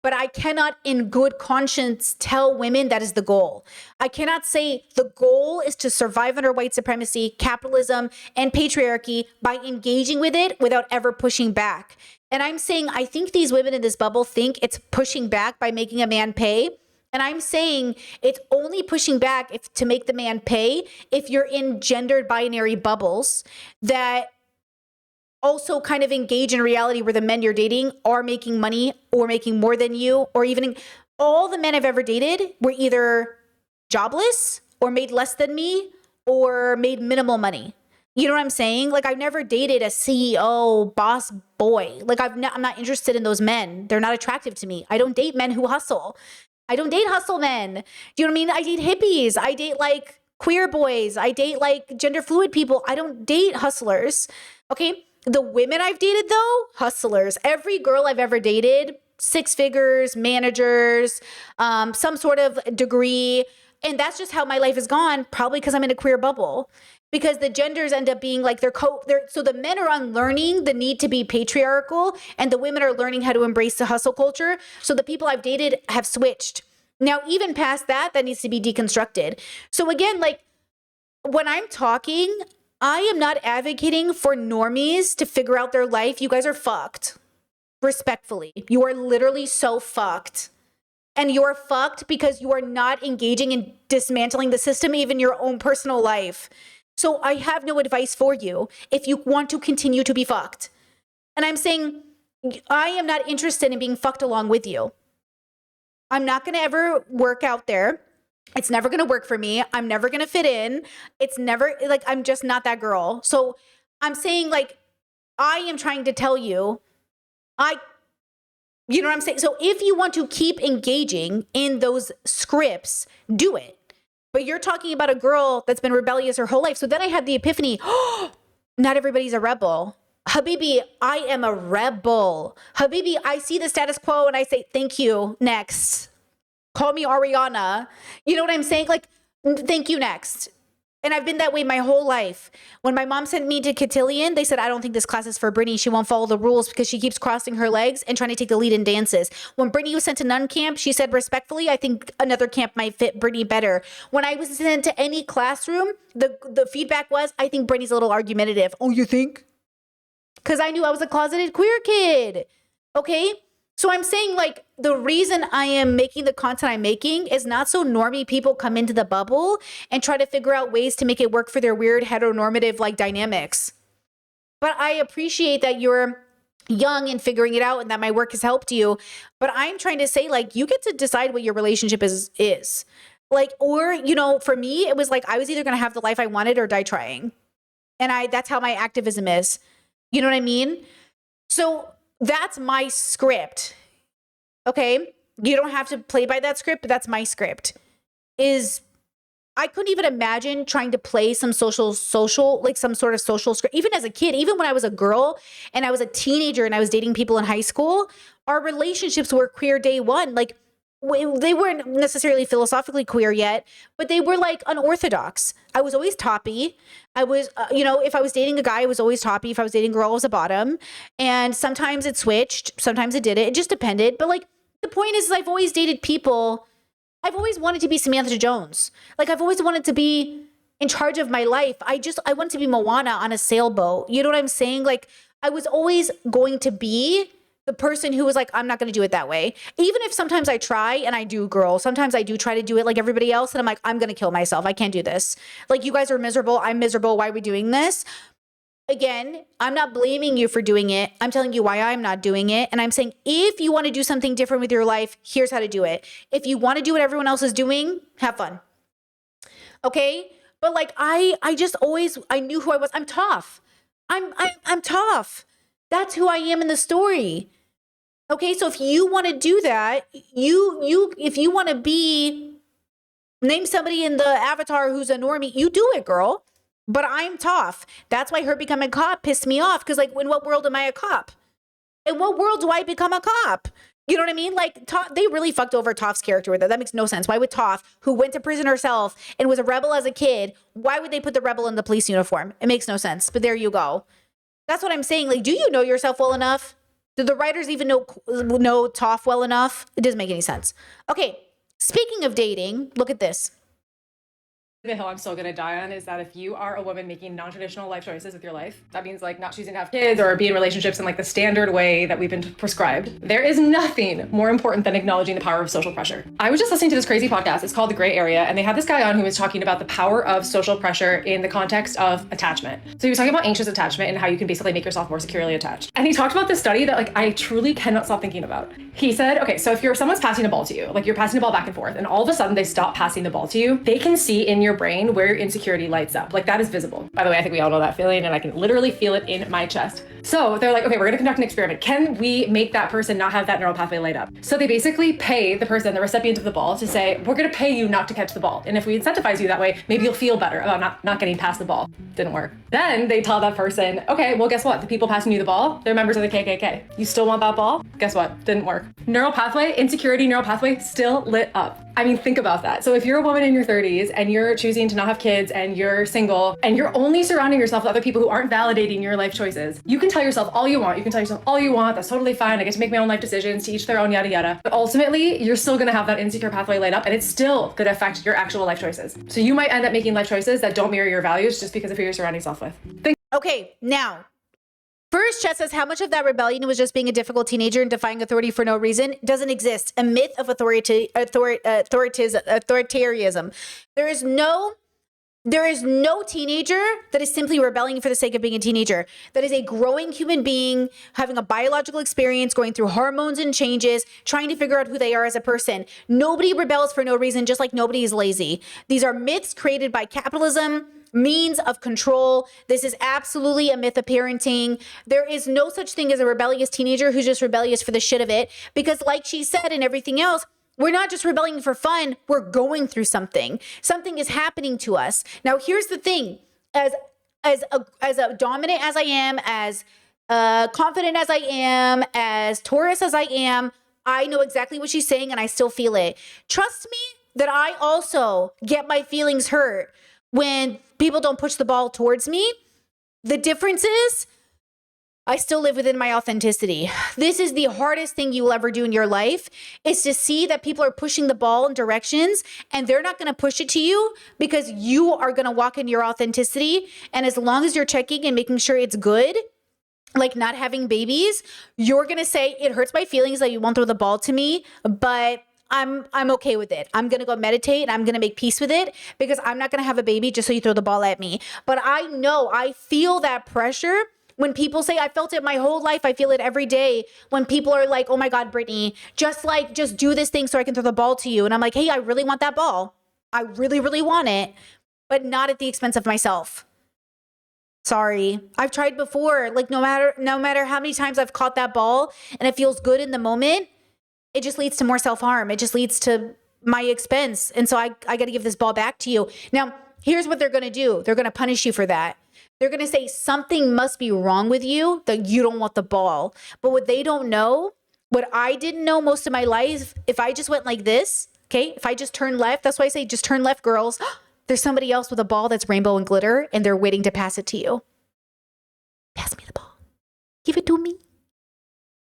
But I cannot in good conscience tell women that is the goal. I cannot say the goal is to survive under white supremacy, capitalism, and patriarchy by engaging with it without ever pushing back. And I'm saying I think these women in this bubble think it's pushing back by making a man pay. And I'm saying it's only pushing back to make the man pay if you're in gendered binary bubbles that also kind of engage in reality where the men you're dating are making money or making more than you, or even all the men I've ever dated were either jobless or made less than me or made minimal money. You know what I'm saying? Like I've never dated a CEO boss boy. Like I'm not interested in those men. They're not attractive to me. I don't date men who hustle. I don't date hustle men. Do you know what I mean? I date hippies. I date like queer boys. I date like gender fluid people. I don't date hustlers. Okay. The women I've dated though, hustlers. Every girl I've ever dated, 6 figures, managers, some sort of degree, And that's just how my life has gone, probably because I'm in a queer bubble. Because the genders end up being like so the men are unlearning the need to be patriarchal, and the women are learning how to embrace the hustle culture. So the people I've dated have switched. Now, even past that needs to be deconstructed. So again, like when I'm talking, I am not advocating for normies to figure out their life. You guys are fucked. Respectfully. You are literally so fucked. And you're fucked because you are not engaging in dismantling the system, even your own personal life. So I have no advice for you if you want to continue to be fucked. And I'm saying, I am not interested in being fucked along with you. I'm not going to ever work out there. It's never going to work for me. I'm never going to fit in. It's never, like, I'm just not that girl. So I'm saying, like, I am trying to tell you, you know what I'm saying? So if you want to keep engaging in those scripts, do it. But you're talking about a girl that's been rebellious her whole life. So then I had the epiphany, not everybody's a rebel. Habibi, I am a rebel. Habibi, I see the status quo and I say, thank you, next. Call me Ariana. You know what I'm saying? Like, thank you, next. And I've been that way my whole life. When my mom sent me to Cotillion, they said, I don't think this class is for Brittany. She won't follow the rules because she keeps crossing her legs and trying to take the lead in dances. When Brittany was sent to nun camp, she said, respectfully, I think another camp might fit Brittany better. When I was sent to any classroom, the feedback was, I think Brittany's a little argumentative. Oh, you think? Because I knew I was a closeted queer kid. Okay? So I'm saying, like, the reason I am making the content I'm making is not so normie people come into the bubble and try to figure out ways to make it work for their weird heteronormative, like, dynamics. But I appreciate that you're young and figuring it out and that my work has helped you. But I'm trying to say, like, you get to decide what your relationship is. Like, or, you know, for me, it was like I was either going to have the life I wanted or die trying. And that's how my activism is. You know what I mean? So that's my script. Okay? You don't have to play by that script, but that's my script. I couldn't even imagine trying to play some social, like some sort of social script. Even as a kid, even when I was a girl and I was a teenager and I was dating people in high school, our relationships were queer day one. Like, they weren't necessarily philosophically queer yet, but they were like unorthodox. I was always toppy. I was, if I was dating a guy, I was always toppy. If I was dating a girl, I was a bottom. And sometimes it switched. Sometimes it didn't. It just depended. But like, the point is I've always dated people. I've always wanted to be Samantha Jones. Like, I've always wanted to be in charge of my life. I wanted to be Moana on a sailboat. You know what I'm saying? Like, I was always going to be the person who was like, I'm not going to do it that way. Even if sometimes I try, and I do, girl. Sometimes I do try to do it like everybody else. And I'm like, I'm going to kill myself. I can't do this. Like, you guys are miserable. I'm miserable. Why are we doing this? Again, I'm not blaming you for doing it. I'm telling you why I'm not doing it. And I'm saying, if you want to do something different with your life, here's how to do it. If you want to do what everyone else is doing, have fun. Okay? But like, I knew who I was. I'm tough. I'm tough. That's who I am in the story. Okay, so if you want to do that, if you want to name somebody in the avatar who's a normie, you do it, girl. But I'm tough. That's why her becoming a cop pissed me off. Because like, in what world am I a cop? In what world do I become a cop? You know what I mean? Like, they really fucked over Toph's character with that. That makes no sense. Why would Toph, who went to prison herself and was a rebel as a kid, why would they put the rebel in the police uniform? It makes no sense. But there you go. That's what I'm saying. Like, do you know yourself well enough? Do the writers even know Toph well enough? It doesn't make any sense. Okay, speaking of dating, look at this. The hill I'm still gonna die on is that if you are a woman making non-traditional life choices with your life, that means like not choosing to have kids or be in relationships in like the standard way that we've been prescribed. There is nothing more important than acknowledging the power of social pressure. I was just listening to this crazy podcast. It's called The Gray Area, and they had this guy on who was talking about the power of social pressure in the context of attachment. So he was talking about anxious attachment and how you can basically make yourself more securely attached. And he talked about this study that like I truly cannot stop thinking about. He said, okay, so if someone's passing a ball to you, like you're passing a ball back and forth, and all of a sudden they stop passing the ball to you, they can see in your brain where your insecurity lights up. Like, that is visible. By the way, I think we all know that feeling, and I can literally feel it in my chest. So they're like, okay, we're going to conduct an experiment. Can we make that person not have that neural pathway light up? So they basically pay the person, the recipient of the ball, to say, we're going to pay you not to catch the ball. And if we incentivize you that way, maybe you'll feel better about not getting past the ball. Didn't work. Then they tell that person, okay, well, guess what? The people passing you the ball, they're members of the KKK. You still want that ball? Guess what? Didn't work. Neural pathway, insecurity neural pathway, still lit up. I mean, think about that. So if you're a woman in your 30s and you're choosing to not have kids and you're single and you're only surrounding yourself with other people who aren't validating your life choices, you can tell yourself all you want. You can tell yourself all you want. That's totally fine. I get to make my own life decisions, to each their own, yada, yada. But ultimately, you're still going to have that insecure pathway light up and it's still going to affect your actual life choices. So you might end up making life choices that don't mirror your values just because of who you're surrounding yourself with. Okay, now, first, Chet says how much of that rebellion was just being a difficult teenager and defying authority for no reason doesn't exist. A myth of authoritarianism. There is no teenager that is simply rebelling for the sake of being a teenager. That is a growing human being having a biological experience, going through hormones and changes, trying to figure out who they are as a person. Nobody rebels for no reason, just like nobody is lazy. These are myths created by capitalism, means of control. This is absolutely a myth of parenting. There is no such thing as a rebellious teenager who's just rebellious for the shit of it. Because like she said and everything else, we're not just rebelling for fun. We're going through something. Something is happening to us. Now, here's the thing. As dominant as I am, as confident as I am, as Taurus as I am, I know exactly what she's saying and I still feel it. Trust me that I also get my feelings hurt when people don't push the ball towards me. The difference is I still live within my authenticity. This is the hardest thing you will ever do in your life, is to see that people are pushing the ball in directions and they're not going to push it to you because you are going to walk in your authenticity. And as long as you're checking and making sure it's good, like not having babies, you're going to say, it hurts my feelings that you won't throw the ball to me, but I'm okay with it. I'm going to go meditate and I'm going to make peace with it because I'm not going to have a baby just so you throw the ball at me. But I feel that pressure when people say, I felt it my whole life. I feel it every day when people are like, oh my God, Brittany, just do this thing so I can throw the ball to you. And I'm like, hey, I really want that ball. I really, really want it, but not at the expense of myself. Sorry. I've tried before. Like no matter how many times I've caught that ball and it feels good in the moment, it just leads to more self-harm. It just leads to my expense. And so I got to give this ball back to you. Now, here's what they're going to do. They're going to punish you for that. They're going to say something must be wrong with you that you don't want the ball. But what they don't know, what I didn't know most of my life, if I just went like this, okay, if I just turn left, that's why I say just turn left, girls. There's somebody else with a ball that's rainbow and glitter and they're waiting to pass it to you. Pass me the ball. Give it to me.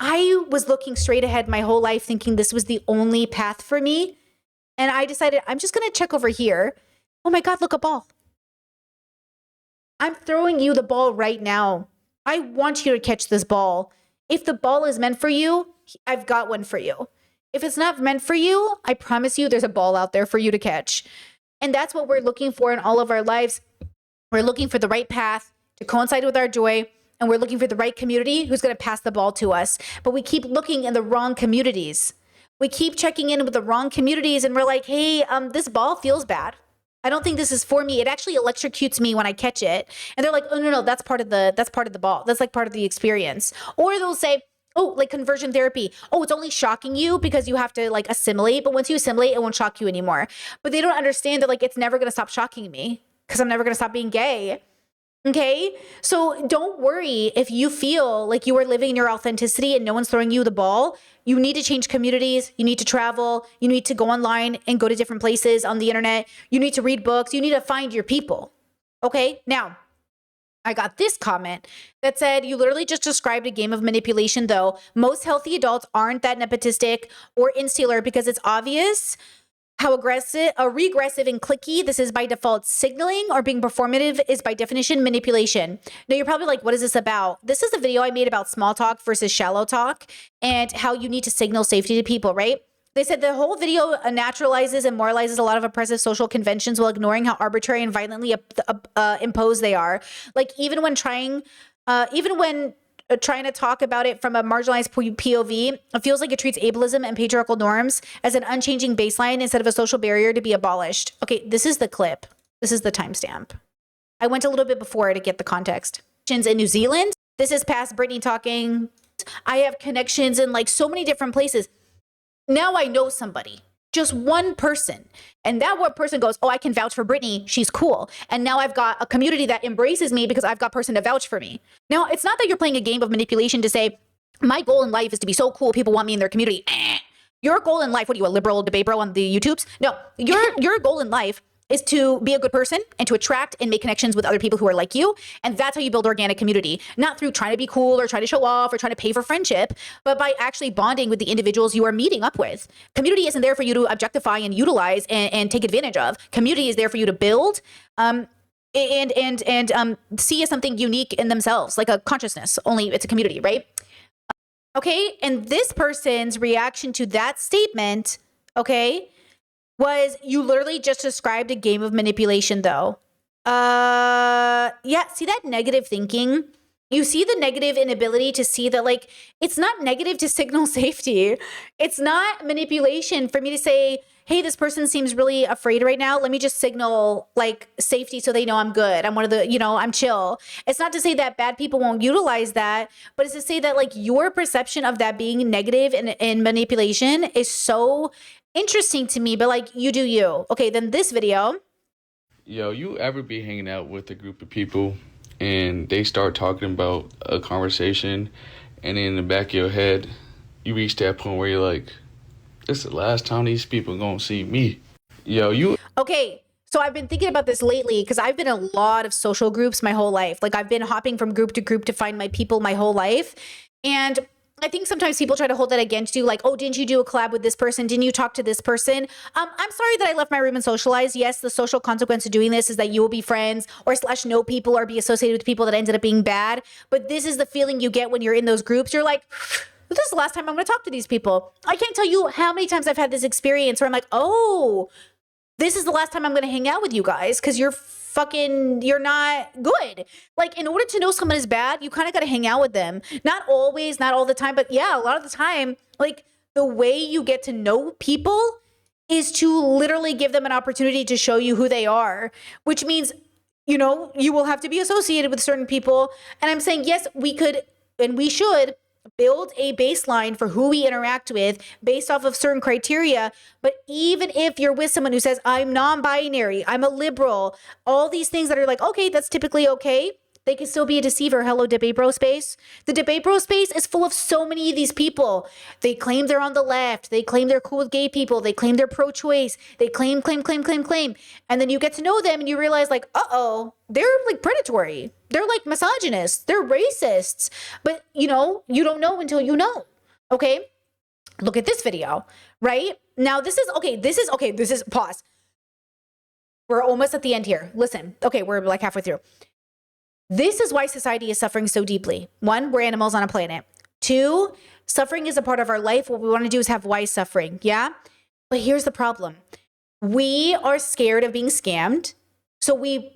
I was looking straight ahead my whole life thinking this was the only path for me. And I decided I'm just going to check over here. Oh my God, look, a ball. I'm throwing you the ball right now. I want you to catch this ball. If the ball is meant for you, I've got one for you. If it's not meant for you, I promise you there's a ball out there for you to catch. And that's what we're looking for in all of our lives. We're looking for the right path to coincide with our joy. And we're looking for the right community who's going to pass the ball to us. But we keep looking in the wrong communities. We keep checking in with the wrong communities and we're like, hey, this ball feels bad. I don't think this is for me. It actually electrocutes me when I catch it. And they're like, oh, no, that's part of the ball. That's like part of the experience. Or they'll say, oh, like conversion therapy. Oh, it's only shocking you because you have to like assimilate. But once you assimilate, it won't shock you anymore. But they don't understand that like it's never going to stop shocking me because I'm never going to stop being gay. Okay, so don't worry if you feel like you are living in your authenticity and no one's throwing you the ball. You need to change communities. You need to travel. You need to go online and go to different places on the internet. You need to read books. You need to find your people. Okay, now I got this comment that said, you literally just described a game of manipulation, though. Most healthy adults aren't that nepotistic or insular because it's obvious how regressive and cliquey this is by default. Signaling or being performative is by definition manipulation. Now you're probably like, what is this about? This is a video I made about small talk versus shallow talk and how you need to signal safety to people, right? They said the whole video naturalizes and moralizes a lot of oppressive social conventions while ignoring how arbitrary and violently imposed they are. Like even when trying to talk about it from a marginalized POV, it feels like it treats ableism and patriarchal norms as an unchanging baseline instead of a social barrier to be abolished. Okay, this is the clip. This is the timestamp. I went a little bit before to get the context. In New Zealand, This is past Brittany talking. I have connections in like so many different places. Now I know somebody, just one person. And that one person goes, oh, I can vouch for Brittany. She's cool. And now I've got a community that embraces me because I've got a person to vouch for me. Now, it's not that you're playing a game of manipulation to say, my goal in life is to be so cool. People want me in their community. Your goal in life, what are you, a liberal debate bro on the YouTubes? No, your goal in life is to be a good person and to attract and make connections with other people who are like you. And that's how you build organic community, not through trying to be cool or trying to show off or trying to pay for friendship, but by actually bonding with the individuals you are meeting up with. Community isn't there for you to objectify and utilize and take advantage of. Community is there for you to build and see as something unique in themselves, like a consciousness, only it's a community, right? Okay, and this person's reaction to that statement, okay, was you literally just described a game of manipulation though. Yeah, see that negative thinking? You see the negative inability to see that, like, it's not negative to signal safety. It's not manipulation for me to say, hey, this person seems really afraid right now. Let me just signal like safety so they know I'm good. I'm one of the, I'm chill. It's not to say that bad people won't utilize that, but it's to say that like your perception of that being negative and manipulation is so interesting to me, but like you do you. Okay, then this video. Yo, you ever be hanging out with a group of people and they start talking about a conversation and in the back of your head, you reach that point where you're like, this is the last time these people gonna see me. Yo, you. Okay, so I've been thinking about this lately because I've been in a lot of social groups my whole life. Like I've been hopping from group to group to find my people my whole life. And I think sometimes people try to hold that against you. Like, oh, didn't you do a collab with this person? Didn't you talk to this person? I'm sorry that I left my room and socialized. Yes, the social consequence of doing this is that you will be friends or / know people or be associated with people that ended up being bad. But this is the feeling you get when you're in those groups. You're like, this is the last time I'm going to talk to these people. I can't tell you how many times I've had this experience where I'm like, oh, this is the last time I'm going to hang out with you guys because you're not good. Like, in order to know someone is bad, you kind of got to hang out with them. Not always, not all the time, but yeah, a lot of the time, like the way you get to know people is to literally give them an opportunity to show you who they are, which means, you will have to be associated with certain people. And I'm saying, yes, we could and we should build a baseline for who we interact with based off of certain criteria. But even if you're with someone who says, I'm non-binary, I'm a liberal, all these things that are like, okay, that's typically okay, they can still be a deceiver. Hello, Debate Bro Space. The Debate Bro Space is full of so many of these people. They claim they're on the left. They claim they're cool with gay people. They claim they're pro-choice. They claim. And then you get to know them and you realize like, they're like predatory. They're like misogynists. They're racists. But you don't know until you know. Okay? Look at this video, right? Now this is pause. We're almost at the end here. Listen. Okay, we're like halfway through. This is why society is suffering so deeply. 1, we're animals on a planet. 2, suffering is a part of our life. What we want to do is have wise suffering. Yeah? But here's the problem. We are scared of being scammed. So we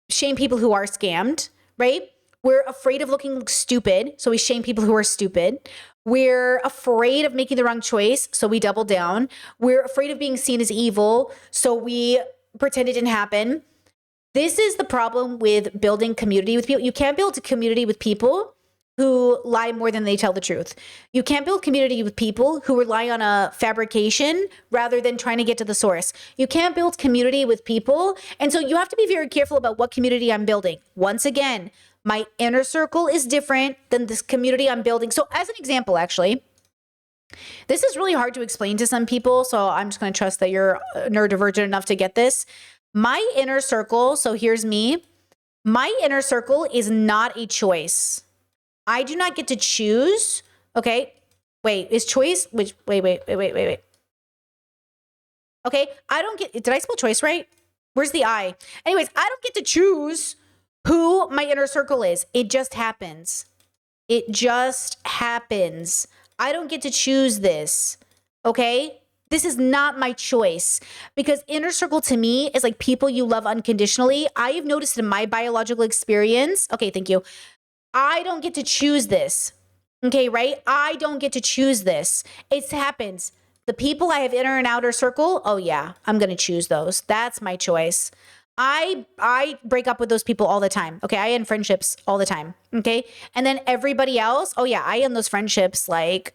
shame people who are scammed, right? We're afraid of looking stupid. So we shame people who are stupid. We're afraid of making the wrong choice. So we double down. We're afraid of being seen as evil. So we pretend it didn't happen. This is the problem with building community with people. You can't build a community with people who lie more than they tell the truth. You can't build community with people who rely on a fabrication rather than trying to get to the source. You can't build community with people. And so you have to be very careful about what community I'm building. Once again, my inner circle is different than this community I'm building. So as an example, actually, this is really hard to explain to some people. So I'm just going to trust that you're neurodivergent enough to get this. My inner circle, so here's me. My inner circle is not a choice. I do not get to choose. Okay, wait, is choice, wait. Okay, I don't get, did I spell choice right? Where's the I? Anyways, I don't get to choose who my inner circle is. It just happens. It just happens. I don't get to choose this, okay? This is not my choice because inner circle to me is like people you love unconditionally. I have noticed in my biological experience, okay, thank you. I don't get to choose this, okay, right? I don't get to choose this. It happens. The people I have inner and outer circle, oh yeah, I'm going to choose those. That's my choice. I break up with those people all the time. Okay. I end friendships all the time. Okay. And then everybody else, oh yeah, I end those friendships like,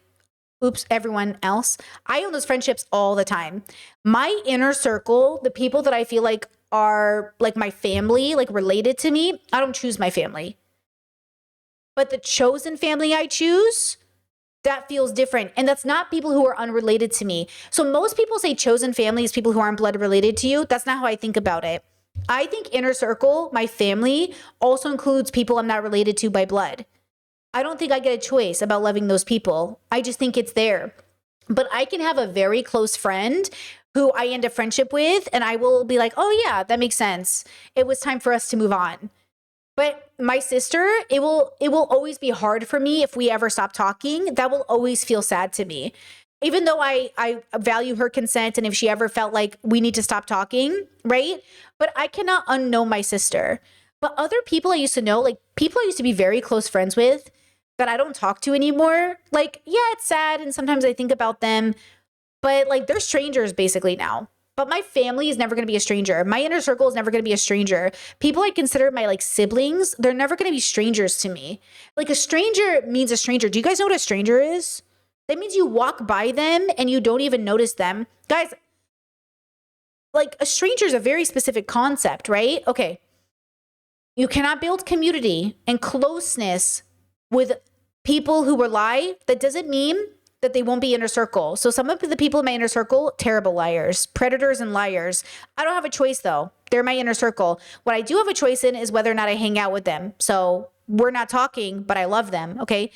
oops, everyone else. I end those friendships all the time. My inner circle, the people that I feel like are like my family, like related to me, I don't choose my family. But the chosen family I choose, that feels different. And that's not people who are unrelated to me. So most people say chosen family is people who aren't blood related to you. That's not how I think about it. I think inner circle, my family, also includes people I'm not related to by blood. I don't think I get a choice about loving those people. I just think it's there. But I can have a very close friend who I end a friendship with, and I will be like, oh yeah, that makes sense. It was time for us to move on. But my sister, it will always be hard for me if we ever stop talking. That will always feel sad to me. Even though I value her consent, and if she ever felt like we need to stop talking, right? But I cannot unknow my sister. But other people I used to know, like people I used to be very close friends with that I don't talk to anymore, like, yeah, it's sad. And sometimes I think about them, but like they're strangers basically now. But my family is never going to be a stranger. My inner circle is never going to be a stranger. People I consider my like siblings, they're never going to be strangers to me. Like a stranger means a stranger. Do you guys know what a stranger is? That means you walk by them and you don't even notice them. Guys, like a stranger is a very specific concept, right? Okay. You cannot build community and closeness with people who lie. That doesn't mean that they won't be inner circle. So some of the people in my inner circle, terrible liars, predators and liars. I don't have a choice though. They're my inner circle. What I do have a choice in is whether or not I hang out with them. So we're not talking, but I love them. Okay.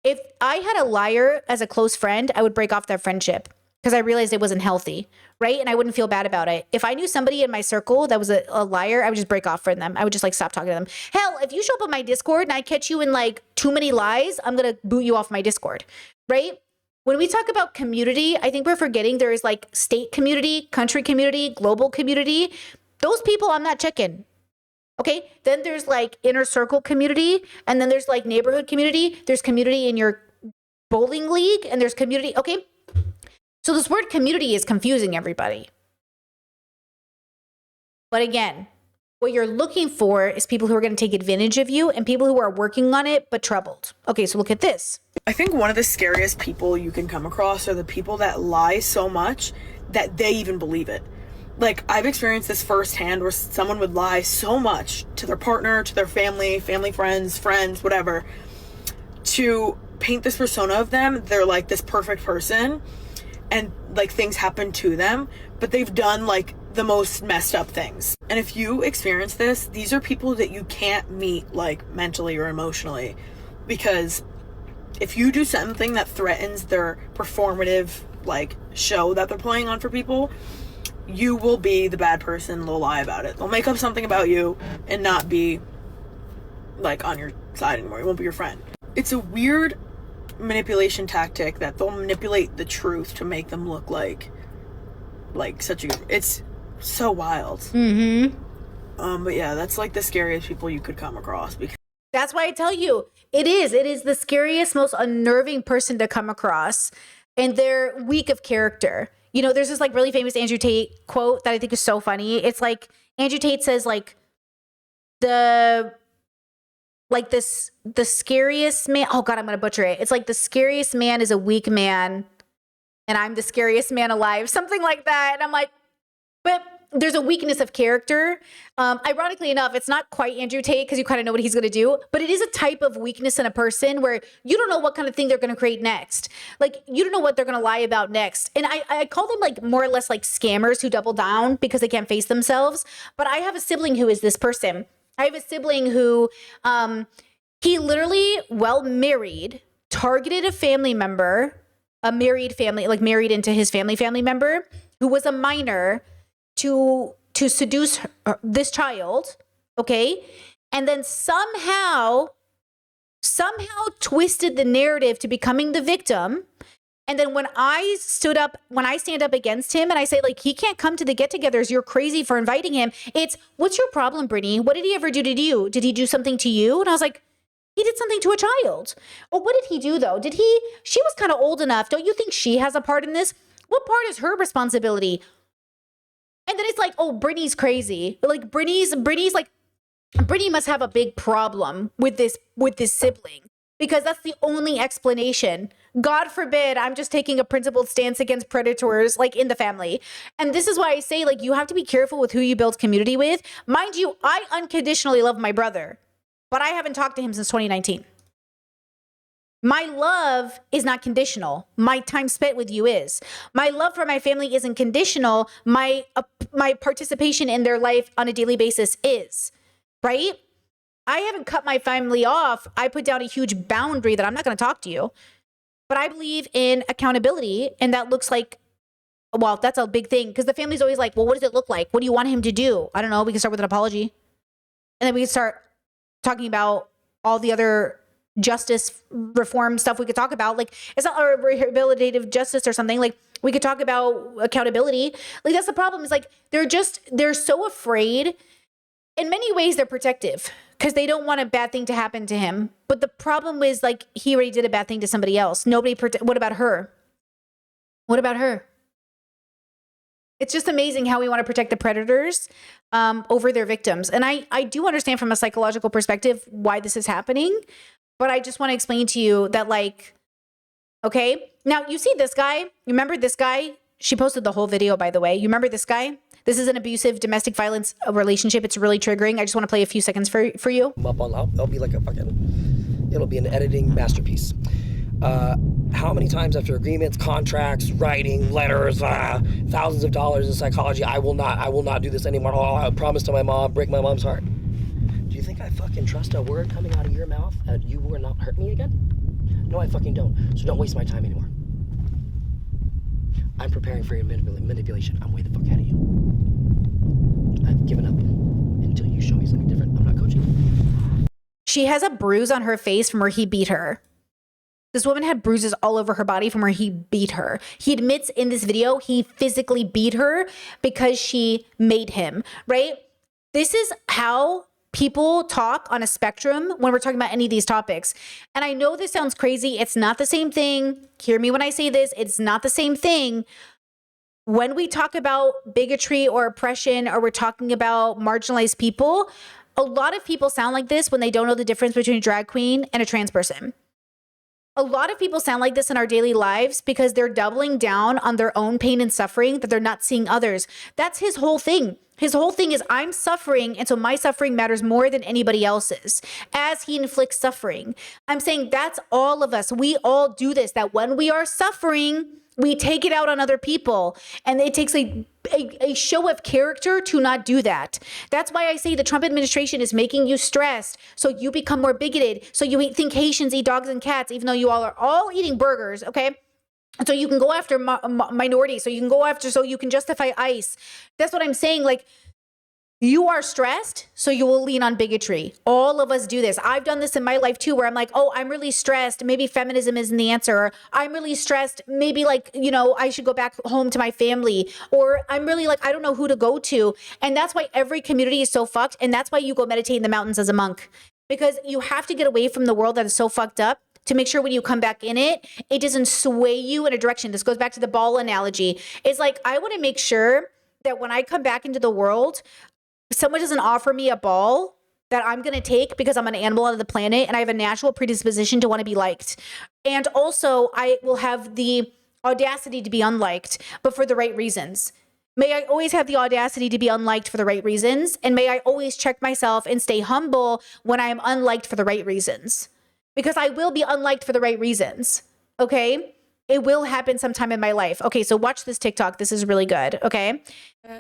If I had a liar as a close friend, I would break off that friendship because I realized it wasn't healthy, right? And I wouldn't feel bad about it. If I knew somebody in my circle that was a liar, I would just break off from them. I would just like stop talking to them. Hell, if you show up on my Discord and I catch you in like too many lies, I'm going to boot you off my Discord, right? When we talk about community, I think we're forgetting there is like state community, country community, global community. Those people I'm not checking. Okay, then there's like inner circle community, and then there's like neighborhood community. There's community in your bowling league, and there's community. Okay, so this word community is confusing everybody. But again, what you're looking for is people who are going to take advantage of you and people who are working on it but troubled. Okay, so look at this. I think one of the scariest people you can come across are the people that lie so much that they even believe it. Like, I've experienced this firsthand where someone would lie so much to their partner, to their family, friends, whatever, to paint this persona of them. They're like this perfect person and like things happen to them, but they've done like the most messed up things. And if you experience this, these are people that you can't meet like mentally or emotionally, because if you do something that threatens their performative like show that they're playing on for people, you will be the bad person. They'll lie about it. They'll make up something about you and not be like on your side anymore. It won't be your friend. It's a weird manipulation tactic that they'll manipulate the truth to make them look like such a, it's so wild. But yeah, that's like the scariest people you could come across, because that's why I tell you, it is the scariest, most unnerving person to come across, and they're weak of character. You know, there's this like really famous Andrew Tate quote that I think is so funny. It's like Andrew Tate says like the scariest man. Oh God, I'm going to butcher it. It's like the scariest man is a weak man and I'm the scariest man alive. Something like that. And I'm like, but there's a weakness of character. Ironically enough, it's not quite Andrew Tate because you kind of know what he's going to do, but it is a type of weakness in a person where you don't know what kind of thing they're going to create next. Like you don't know what they're going to lie about next. And I call them like more or less like scammers who double down because they can't face themselves. But I have a sibling who is this person. I have a sibling who he literally, well married, targeted a family member, a married family, like married into his family member who was a minor to seduce this child, okay? And then somehow twisted the narrative to becoming the victim. And then when I stand up against him and I say like, he can't come to the get-togethers, you're crazy for inviting him. It's, what's your problem, Brittany? What did he ever do to you? Did he do something to you? And I was like, he did something to a child. Oh, what did he do though? She was kind of old enough. Don't you think she has a part in this? What part is her responsibility? And then it's like, oh, Brittany's crazy. Like Brittany must have a big problem with this sibling, because that's the only explanation. God forbid I'm just taking a principled stance against predators like in the family. And this is why I say, like, you have to be careful with who you build community with. Mind you, I unconditionally love my brother, but I haven't talked to him since 2019. My love is not conditional. My time spent with you is. My love for my family isn't conditional. My participation in their life on a daily basis is, right? I haven't cut my family off. I put down a huge boundary that I'm not going to talk to you. But I believe in accountability, and that looks like, well, that's a big thing, because the family's always like, well, what does it look like? What do you want him to do? I don't know. We can start with an apology. And then we can start talking about all the other justice reform stuff we could talk about. Like, it's not a rehabilitative justice or something. Like, we could talk about accountability. Like, that's the problem, is like, they're so afraid. In many ways, they're protective because they don't want a bad thing to happen to him. But the problem is, like, he already did a bad thing to somebody else. What about her? What about her? It's just amazing how we want to protect the predators over their victims. And I do understand from a psychological perspective why this is happening. But I just want to explain to you that, like, okay, now you see this guy. You remember this guy? She posted the whole video, by the way. You remember this guy? This is an abusive domestic violence relationship. It's really triggering. I just want to play a few seconds for you. I'll be like it'll be an editing masterpiece. How many times after agreements, contracts, writing, letters, thousands of dollars in psychology, I will not do this anymore. I promise to my mom, break my mom's heart. Do you think I fucking trust a word coming out of your mouth that you will not hurt me again? No, I fucking don't. So don't waste my time anymore. I'm preparing for your manipulation. I'm way the fuck ahead of you. I've given up until you show me something different. I'm not coaching you. She has a bruise on her face from where he beat her. This woman had bruises all over her body from where he beat her. He admits in this video he physically beat her because she made him, right? This is how people talk on a spectrum when we're talking about any of these topics. And I know this sounds crazy. It's not the same thing. Hear me when I say this. It's not the same thing. When we talk about bigotry or oppression, or we're talking about marginalized people, a lot of people sound like this when they don't know the difference between a drag queen and a trans person. A lot of people sound like this in our daily lives because they're doubling down on their own pain and suffering that they're not seeing others. That's his whole thing. His whole thing is, I'm suffering, and so my suffering matters more than anybody else's as he inflicts suffering. I'm saying that's all of us. We all do this, that when we are suffering, we take it out on other people. And it takes a show of character to not do that. That's why I say the Trump administration is making you stressed, so you become more bigoted, so you think Haitians eat dogs and cats, even though you all are all eating burgers, okay? So you can go after minorities, so you can justify ICE. That's what I'm saying. Like, you are stressed, so you will lean on bigotry. All of us do this. I've done this in my life too, where I'm like, oh, I'm really stressed. Maybe feminism isn't the answer. Or I'm really stressed. Maybe, like, you know, I should go back home to my family. Or I'm really like, I don't know who to go to. And that's why every community is so fucked. And that's why you go meditate in the mountains as a monk. Because you have to get away from the world that is so fucked up to make sure when you come back in it, it doesn't sway you in a direction. This goes back to the ball analogy. It's like, I want to make sure that when I come back into the world, someone doesn't offer me a ball that I'm going to take because I'm an animal on the planet and I have a natural predisposition to want to be liked. And also, I will have the audacity to be unliked, but for the right reasons. May I always have the audacity to be unliked for the right reasons. And may I always check myself and stay humble when I am unliked for the right reasons. Because I will be unliked for the right reasons, okay? It will happen sometime in my life. Okay, so watch this TikTok. This is really good, okay?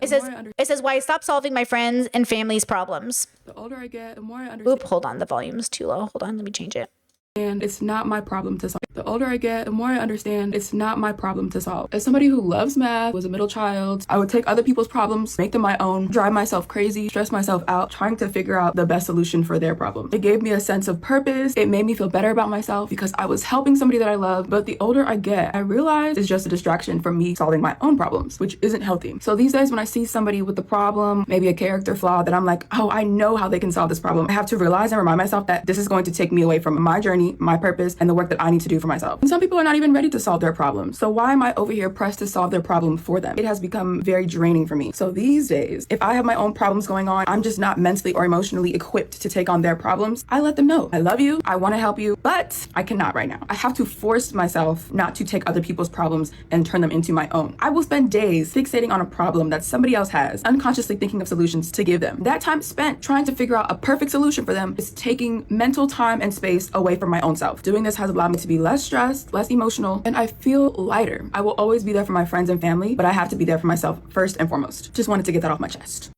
It says, why I stopped solving my friends' and family's problems. The older I get, the more I understand. Oop, hold on. The volume's too low. Hold on, let me change it. And it's not my problem to solve. The older I get, the more I understand it's not my problem to solve. As somebody who loves math, was a middle child, I would take other people's problems, make them my own, drive myself crazy, stress myself out, trying to figure out the best solution for their problem. It gave me a sense of purpose. It made me feel better about myself because I was helping somebody that I love. But the older I get, I realize it's just a distraction from me solving my own problems, which isn't healthy. So these days when I see somebody with a problem, maybe a character flaw that I'm like, oh, I know how they can solve this problem, I have to realize and remind myself that this is going to take me away from my journey me, my purpose, and the work that I need to do for myself. And some people are not even ready to solve their problems. So why am I over here pressed to solve their problem for them? It has become very draining for me. So these days, if I have my own problems going on, I'm just not mentally or emotionally equipped to take on their problems. I let them know. I love you. I want to help you, but I cannot right now. I have to force myself not to take other people's problems and turn them into my own. I will spend days fixating on a problem that somebody else has, unconsciously thinking of solutions to give them. That time spent trying to figure out a perfect solution for them is taking mental time and space away from my own self. Doing this has allowed me to be less stressed, less emotional, and I feel lighter. I will always be there for my friends and family, but I have to be there for myself first and foremost. Just wanted to get that off my chest.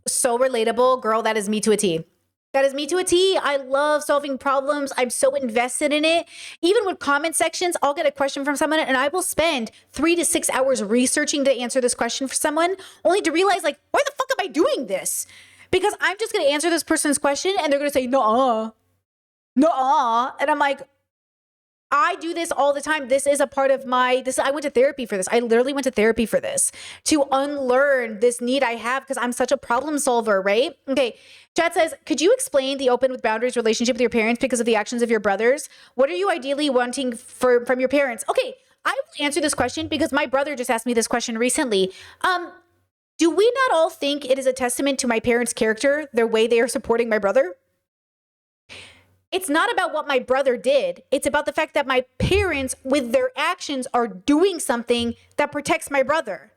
So relatable, girl. That is me to a T. That is me to a T. I love solving problems. I'm so invested in it. Even with comment sections, I'll get a question from someone and I will spend 3 to 6 hours researching to answer this question for someone, only to realize, like, why the fuck am I doing this? Because I'm just going to answer this person's question and they're going to say, nuh-uh. And I'm like, I do this all the time. This is a part of I went to therapy for this. I literally went to therapy for this, to unlearn this need I have because I'm such a problem solver, right? Okay. Chat says, could you explain the open with boundaries relationship with your parents because of the actions of your brothers? What are you ideally wanting from your parents? Okay. I will answer this question because my brother just asked me this question recently. Do we not all think it is a testament to my parents' character, their way they are supporting my brother? It's not about what my brother did. It's about the fact that my parents, with their actions, are doing something that protects my brother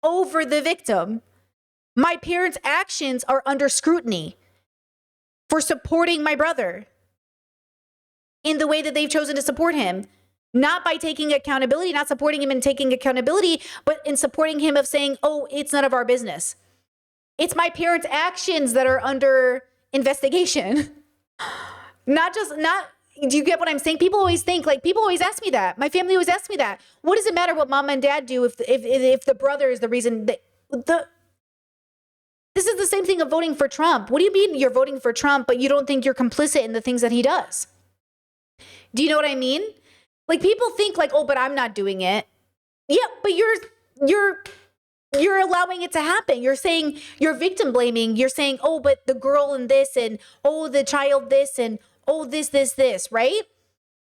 over the victim. My parents' actions are under scrutiny for supporting my brother in the way that they've chosen to support him. Not by taking accountability, not supporting him and taking accountability, but in supporting him of saying, oh, it's none of our business. It's my parents' actions that are under investigation. Do you get what I'm saying? People always think, like, people always ask me that. My family always asks me that. What does it matter what mom and dad do if the brother is the reason this is the same thing of voting for Trump. What do you mean you're voting for Trump, but you don't think you're complicit in the things that he does? Do you know what I mean? Like, people think like, oh, but I'm not doing it. Yeah, but you're allowing it to happen. You're saying you're victim blaming. You're saying, oh, but the girl and this, and oh, the child this, and oh, this, right?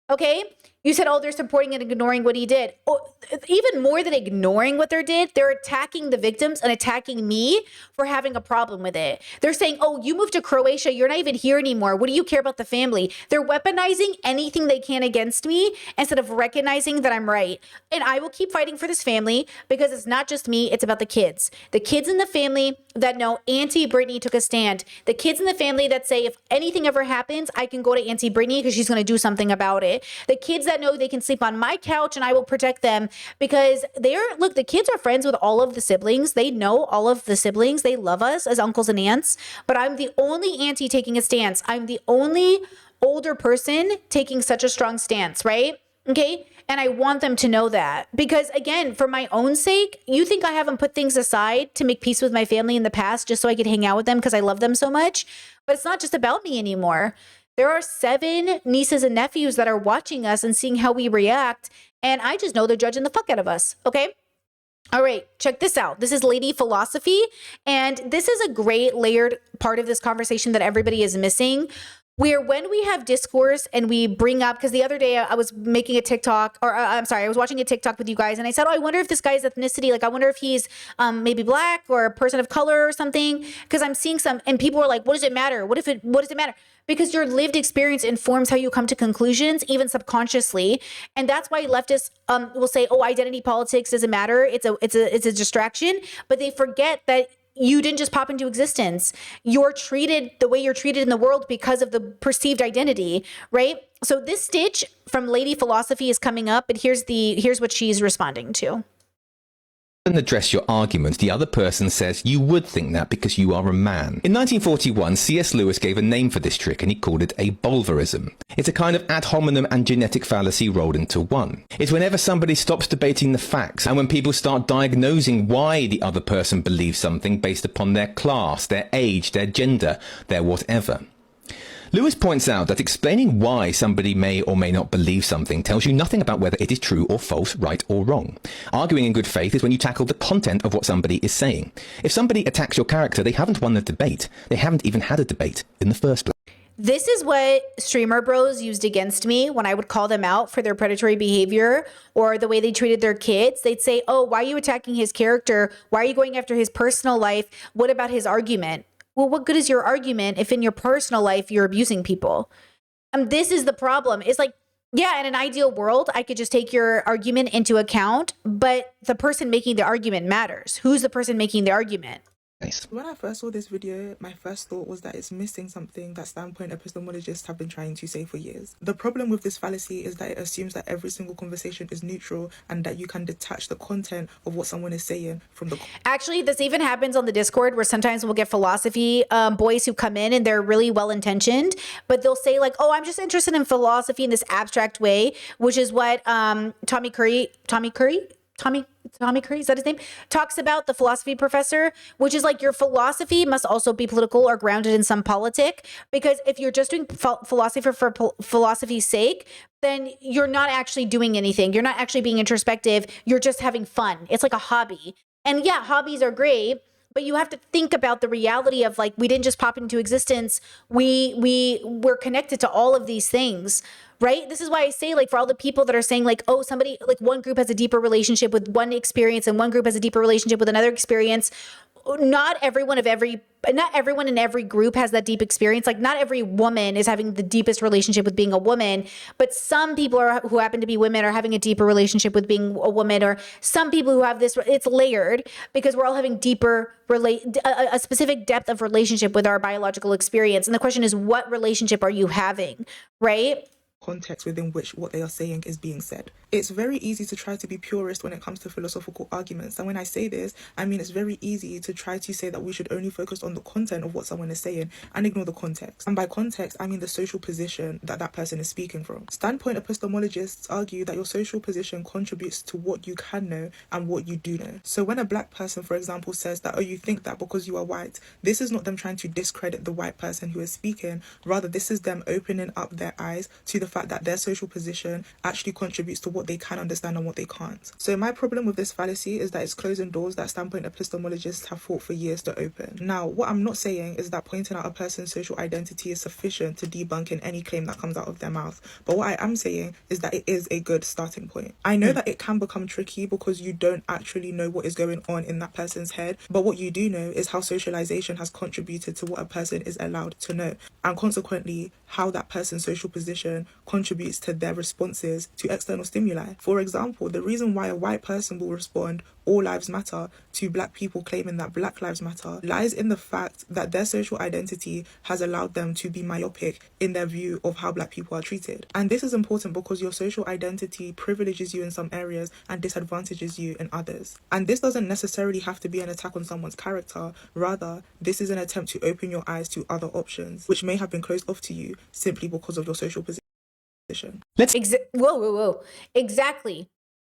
Okay. You said, oh, they're supporting and ignoring what he did. Oh, even more than ignoring what they did, they're attacking the victims and attacking me for having a problem with it. They're saying, oh, you moved to Croatia. You're not even here anymore. What do you care about the family? They're weaponizing anything they can against me instead of recognizing that I'm right. And I will keep fighting for this family because it's not just me. It's about the kids. The kids in the family that know Auntie Brittany took a stand. The kids in the family that say, if anything ever happens, I can go to Auntie Brittany because she's going to do something about it. The kids that know they can sleep on my couch and I will protect them because the kids are friends with all of the siblings. They know all of the siblings. They love us as uncles and aunts, but I'm the only auntie taking a stance. I'm the only older person taking such a strong stance, right? Okay. And I want them to know that because, again, for my own sake, you think I haven't put things aside to make peace with my family in the past just so I could hang out with them because I love them so much. But it's not just about me anymore. There are 7 nieces and nephews that are watching us and seeing how we react. And I just know they're judging the fuck out of us. Okay. All right. Check this out. This is Lady Philosophy. And this is a great layered part of this conversation that everybody is missing. Where when we have discourse and we bring up, because the other day I was making a TikTok, I was watching a TikTok with you guys and I said, oh, I wonder if this guy's ethnicity, like I wonder if he's maybe black or a person of color or something, because I'm seeing and people are like, what does it matter? What does it matter? Because your lived experience informs how you come to conclusions, even subconsciously. And that's why leftists will say, oh, identity politics doesn't matter. It's a distraction, but they forget that you didn't just pop into existence. You're treated the way you're treated in the world because of the perceived identity, right? So this stitch from Lady Philosophy is coming up, and here's what she's responding to. Address your argument, the other person says you would think that because you are a man. In 1941, C.S. Lewis gave a name for this trick and he called it a Bulverism. It's a kind of ad hominem and genetic fallacy rolled into one. It's whenever somebody stops debating the facts and when people start diagnosing why the other person believes something based upon their class, their age, their gender, their whatever. Lewis points out that explaining why somebody may or may not believe something tells you nothing about whether it is true or false, right or wrong. Arguing in good faith is when you tackle the content of what somebody is saying. If somebody attacks your character, they haven't won the debate. They haven't even had a debate in the first place. This is what streamer bros used against me when I would call them out for their predatory behavior or the way they treated their kids. They'd say, oh, why are you attacking his character? Why are you going after his personal life? What about his argument? Well, what good is your argument if in your personal life you're abusing people? This is the problem. It's like, yeah, in an ideal world, I could just take your argument into account, but the person making the argument matters. Who's the person making the argument? When I first saw this video, my first thought was that it's missing something that standpoint epistemologists have been trying to say for years. The problem with this fallacy is that it assumes that every single conversation is neutral and that you can detach the content of what someone is saying from the... Actually, this even happens on the Discord where sometimes we'll get philosophy boys who come in and they're really well-intentioned, but they'll say like, oh, I'm just interested in philosophy in this abstract way, which is what Tommy Curry, is that his name? Talks about, the philosophy professor, which is like your philosophy must also be political or grounded in some politic. Because if you're just doing philosophy for philosophy's sake, then you're not actually doing anything. You're not actually being introspective. You're just having fun. It's like a hobby. And yeah, hobbies are great, but you have to think about the reality of like, we didn't just pop into existence. We're connected to all of these things, right? This is why I say, like, for all the people that are saying like, oh, somebody, like one group has a deeper relationship with one experience and one group has a deeper relationship with another experience. Not everyone in every group has that deep experience. Like not every woman is having the deepest relationship with being a woman, but some people who happen to be women are having a deeper relationship with being a woman, or some people who have this, it's layered because we're all having deeper a specific depth of relationship with our biological experience. And the question is, what relationship are you having, right? Context within which what they are saying is being said. It's very easy to try to be purist when it comes to philosophical arguments. And when I say this, I mean it's very easy to try to say that we should only focus on the content of what someone is saying and ignore the context. And by context, I mean the social position that that person is speaking from. Standpoint epistemologists argue that your social position contributes to what you can know and what you do know. So when a black person, for example, says that, oh, you think that because you are white, this is not them trying to discredit the white person who is speaking. Rather, this is them opening up their eyes to the fact that their social position actually contributes to what they can understand and what they can't. So my problem with this fallacy is that it's closing doors that standpoint epistemologists have fought for years to open. Now, what I'm not saying is that pointing out a person's social identity is sufficient to debunking any claim that comes out of their mouth. But what I am saying is that it is a good starting point. I know that it can become tricky because you don't actually know what is going on in that person's head, but what you do know is how socialization has contributed to what a person is allowed to know, and consequently how that person's social position contributes to their responses to external stimuli. For example, the reason why a white person will respond all lives matter to black people claiming that black lives matter lies in the fact that their social identity has allowed them to be myopic in their view of how black people are treated. And this is important because your social identity privileges you in some areas and disadvantages you in others. And this doesn't necessarily have to be an attack on someone's character. Rather, this is an attempt to open your eyes to other options, which may have been closed off to you simply because of your social position. Whoa. Exactly.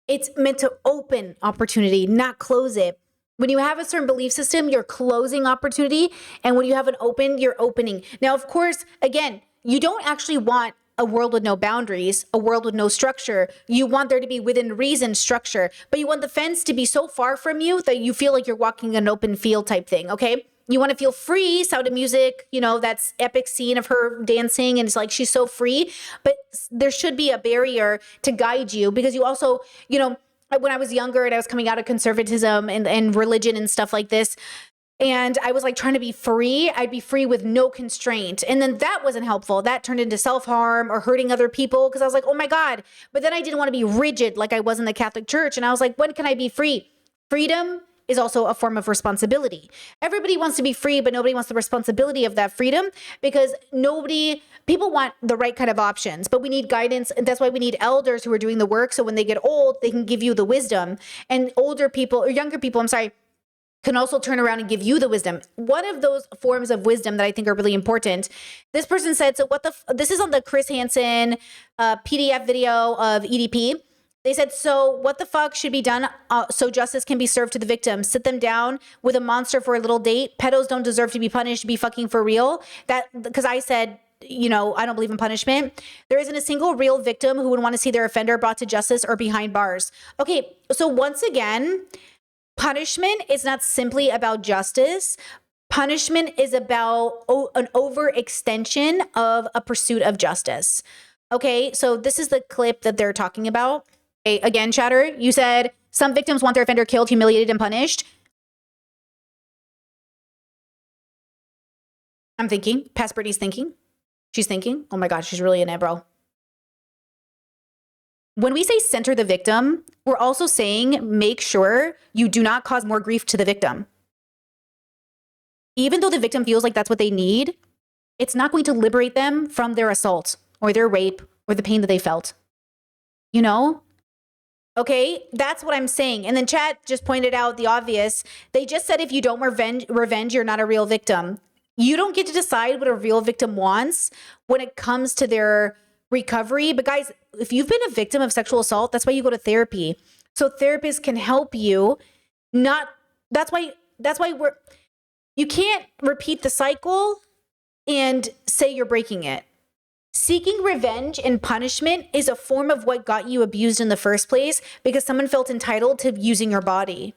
It's meant to open opportunity, not close it. When you have a certain belief system, you're closing opportunity. And when you have an open, you're opening. Now, of course, again, you don't actually want a world with no boundaries, a world with no structure. You want there to be within reason structure, but you want the fence to be so far from you that you feel like you're walking an open field type thing, okay? You want to feel free, Sound of Music, that's epic scene of her dancing and it's like she's so free, but there should be a barrier to guide you because you also, when I was younger and I was coming out of conservatism and religion and stuff like this, and I was like trying to be free, I'd be free with no constraint. And then that wasn't helpful. That turned into self-harm or hurting other people because I was like, oh my God. But then I didn't want to be rigid like I was in the Catholic Church. And I was like, when can I be free? Freedom is also a form of responsibility. Everybody wants to be free, but nobody wants the responsibility of that freedom because people want the right kind of options, but we need guidance. And that's why we need elders who are doing the work. So when they get old, they can give you the wisdom, and older people or younger people, can also turn around and give you the wisdom. One of those forms of wisdom that I think are really important. This person said, so this is on the Chris Hansen PDF video of EDP. They said, so what the fuck should be done so justice can be served to the victims? Sit them down with a monster for a little date. Pedos don't deserve to be punished, be fucking for real. Because I said, I don't believe in punishment. There isn't a single real victim who would want to see their offender brought to justice or behind bars. Okay, so once again, punishment is not simply about justice. Punishment is about an overextension of a pursuit of justice. Okay, so this is the clip that they're talking about. Okay, again, chatter, you said some victims want their offender killed, humiliated, and punished. I'm thinking, past Brittany's thinking. She's thinking, oh my God, she's really in it, bro. When we say center the victim, we're also saying make sure you do not cause more grief to the victim. Even though the victim feels like that's what they need, it's not going to liberate them from their assault or their rape or the pain that they felt. You know? Okay, that's what I'm saying. And then chat just pointed out the obvious. They just said if you don't revenge, you're not a real victim. You don't get to decide what a real victim wants when it comes to their recovery. But guys, if you've been a victim of sexual assault, that's why you go to therapy. So therapists can help you. That's why you can't repeat the cycle and say you're breaking it. Seeking revenge and punishment is a form of what got you abused in the first place because someone felt entitled to using your body.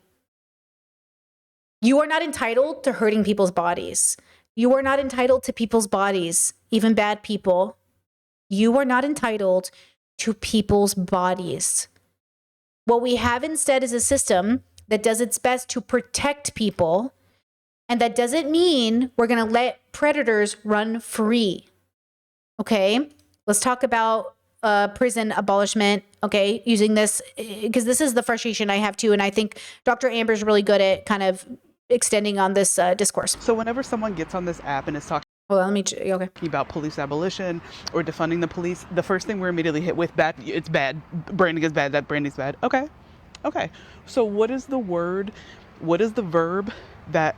You are not entitled to hurting people's bodies. You are not entitled to people's bodies, even bad people. You are not entitled to people's bodies. What we have instead is a system that does its best to protect people, and that doesn't mean we're going to let predators run free. Okay, let's talk about prison abolishment, okay, using this, because this is the frustration I have too, and I think Dr. Amber's really good at kind of extending on this discourse. So whenever someone gets on this app and is talking about police abolition or defunding the police, the first thing we're immediately hit with, it's bad, branding is bad, that branding's bad. Okay, so what is the verb that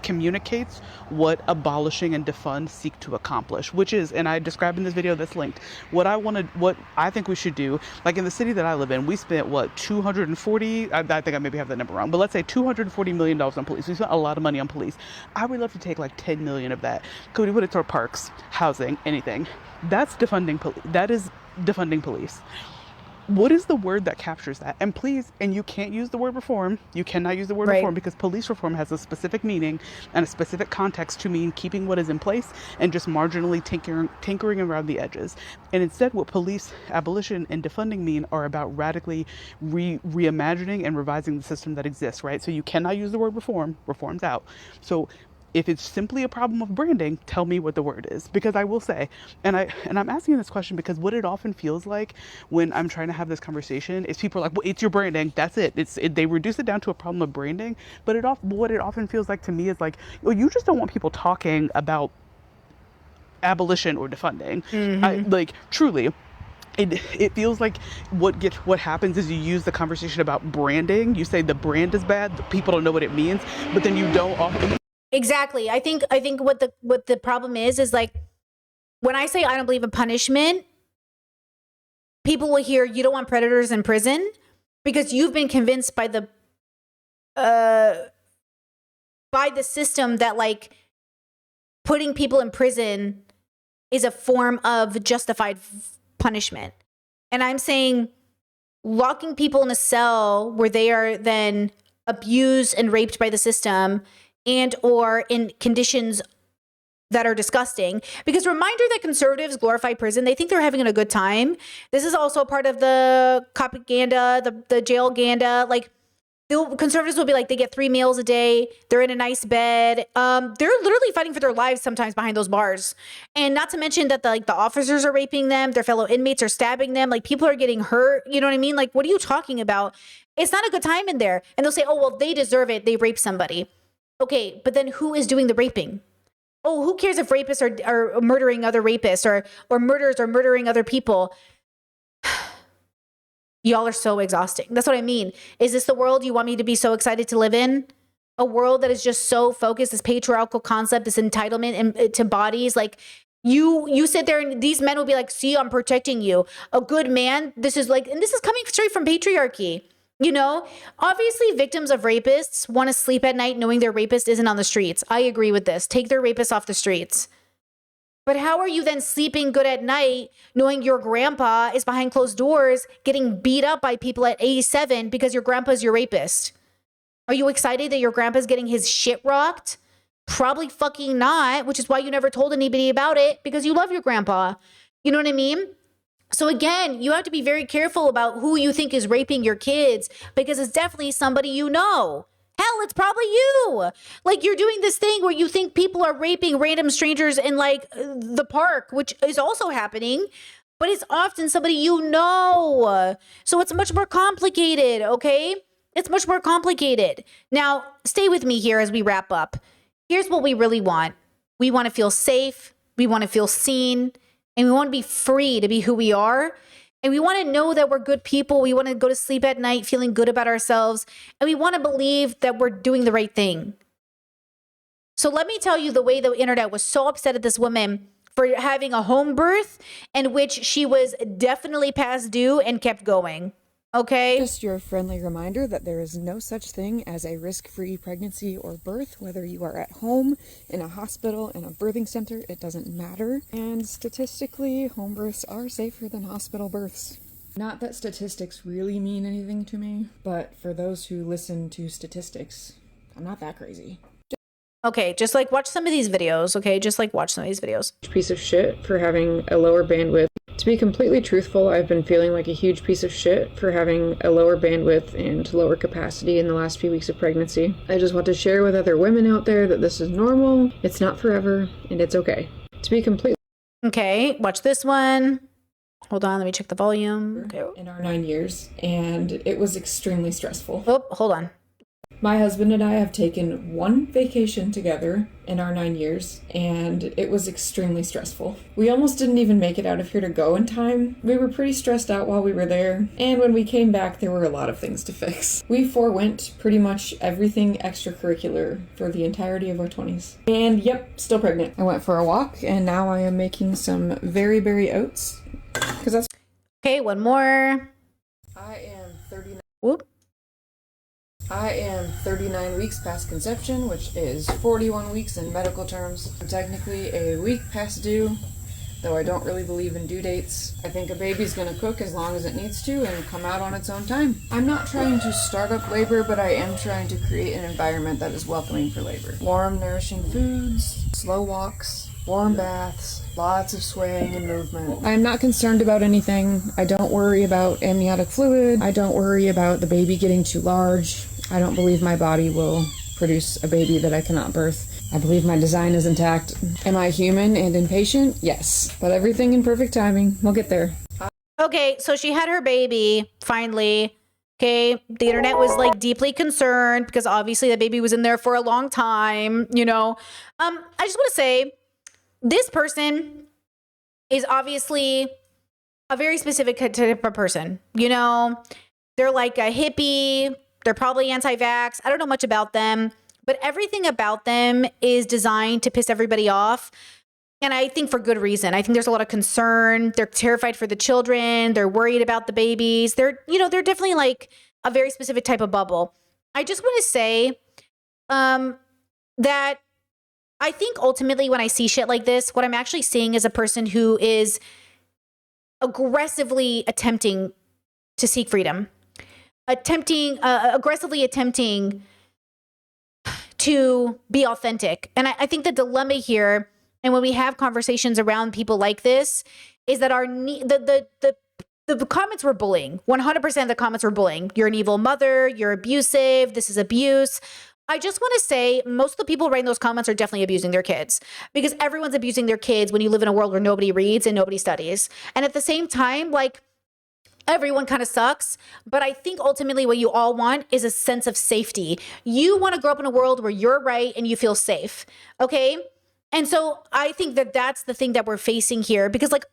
communicates what abolishing and defund seek to accomplish, which is, and I described in this video that's linked, what I think we should do, like in the city that I live in, we spent I think I maybe have that number wrong, but let's say $240 million on police. We spent a lot of money on police. I would love to take like 10 million of that. Could we put it toward parks, housing, anything? That's defunding police. That is defunding police. What is the word that captures that? And please, and you can't use the word reform. You cannot use the word reform because police reform has a specific meaning and a specific context to mean keeping what is in place and just marginally tinkering around the edges. And instead, what police abolition and defunding mean are about radically reimagining and revising the system that exists, right? So you cannot use the word reform. Reform's out. So if it's simply a problem of branding, tell me what the word is. Because I will say, and I'm asking this question because what it often feels like when I'm trying to have this conversation is people are like, well, it's your branding, that's it. They reduce it down to a problem of branding. But what it often feels like to me is like, well, you just don't want people talking about abolition or defunding. Truly. It feels like what happens is you use the conversation about branding. You say the brand is bad, people don't know what it means, but then you don't often. Exactly. I think what the problem is like when I say I don't believe in punishment, people will hear you don't want predators in prison because you've been convinced by the system that like putting people in prison is a form of justified punishment. And I'm saying locking people in a cell where they are then abused and raped by the system and or in conditions that are disgusting. Because reminder that conservatives glorify prison. They think they're having a good time. This is also part of the propaganda, the jail-ganda. Like, conservatives will be like, they get 3 meals a day. They're in a nice bed. They're literally fighting for their lives sometimes behind those bars. And not to mention that the officers are raping them. Their fellow inmates are stabbing them. Like, people are getting hurt. You know what I mean? Like, what are you talking about? It's not a good time in there. And they'll say, oh, well, they deserve it. They raped somebody. Okay, but then who is doing the raping? Oh, who cares if rapists are murdering other rapists or murderers are murdering other people? Y'all are so exhausting. That's what I mean. Is this the world you want me to be so excited to live in? A world that is just so focused, this patriarchal concept, this entitlement to bodies. Like you sit there and these men will be like, see, I'm protecting you. A good man, this is coming straight from patriarchy. You know, obviously victims of rapists want to sleep at night knowing their rapist isn't on the streets. I agree with this. Take their rapist off the streets. But how are you then sleeping good at night knowing your grandpa is behind closed doors getting beat up by people at 87 because your grandpa's your rapist? Are you excited that your grandpa's getting his shit rocked Probably fucking not, which is why you never told anybody about it, because you love your grandpa. You know what I mean? So again, you have to be very careful about who you think is raping your kids, because it's definitely somebody you know. Hell, it's probably you. Like, you're doing this thing where you think people are raping random strangers in like the park, which is also happening, but it's often somebody you know. So it's much more complicated, okay? It's much more complicated. Now, stay with me here as we wrap up. Here's what we really want. We want to feel safe. We want to feel seen. And we want to be free to be who we are. And we want to know that we're good people. We want to go to sleep at night feeling good about ourselves. And we want to believe that we're doing the right thing. So let me tell you the way the internet was so upset at this woman for having a home birth in which she was definitely past due and kept going. Okay. Just your friendly reminder that there is no such thing as a risk-free pregnancy or birth, whether you are at home, in a hospital, in a birthing center, it doesn't matter. And statistically, home births are safer than hospital births. Not that statistics really mean anything to me, but for those who listen to statistics, I'm not that crazy. Okay, just like watch some of these videos, okay? Just like watch some of these videos. Piece of shit for having a lower bandwidth. To be completely truthful, I've been feeling like a huge piece of shit for having a lower bandwidth and lower capacity in the last few weeks of pregnancy. I just want to share with other women out there that this is normal, it's not forever, and it's okay. To be completely... Okay, watch this one. Hold on, let me check the volume. Okay. In our 9 years, and it was extremely stressful. Oh, hold on. My husband and I have taken one vacation together in our 9 years, and it was extremely stressful. We almost didn't even make it out of here to go in time. We were pretty stressed out while we were there, and when we came back, there were a lot of things to fix. We forewent pretty much everything extracurricular for the entirety of our 20s. And yep, still pregnant. I went for a walk, and now I am making some very berry oats, because that's... Okay, one more. I am 39. Whoop. I am 39 weeks past conception, which is 41 weeks in medical terms. I'm technically a week past due, though I don't really believe in due dates. I think a baby's gonna cook as long as it needs to and come out on its own time. I'm not trying to start up labor, but I am trying to create an environment that is welcoming for labor. Warm, nourishing foods, slow walks, warm baths, lots of swaying and movement. I am not concerned about anything. I don't worry about amniotic fluid. I don't worry about the baby getting too large. I don't believe my body will produce a baby that I cannot birth. I believe my design is intact. Am I human and impatient? Yes. But everything in perfect timing. We'll get there. Okay, so she had her baby, finally. Okay, the internet was like deeply concerned because obviously the baby was in there for a long time, you know. I just want to say, this person is obviously a very specific type of person. You know, they're like a hippie. They're probably anti-vax. I don't know much about them, but everything about them is designed to piss everybody off. And I think for good reason. I think there's a lot of concern. They're terrified for the children. They're worried about the babies. They're definitely like a very specific type of bubble. I just want to say that I think ultimately when I see shit like this, what I'm actually seeing is a person who is aggressively attempting to seek freedom. Aggressively attempting to be authentic. And I think the dilemma here, and when we have conversations around people like this, is that the comments were bullying. 100% of the comments were bullying. You're an evil mother. You're abusive. This is abuse. I just want to say most of the people writing those comments are definitely abusing their kids, because everyone's abusing their kids when you live in a world where nobody reads and nobody studies. And at the same time, like, everyone kind of sucks, but I think ultimately what you all want is a sense of safety. You want to grow up in a world where you're right and you feel safe, okay? And so I think that that's the thing that we're facing here, because like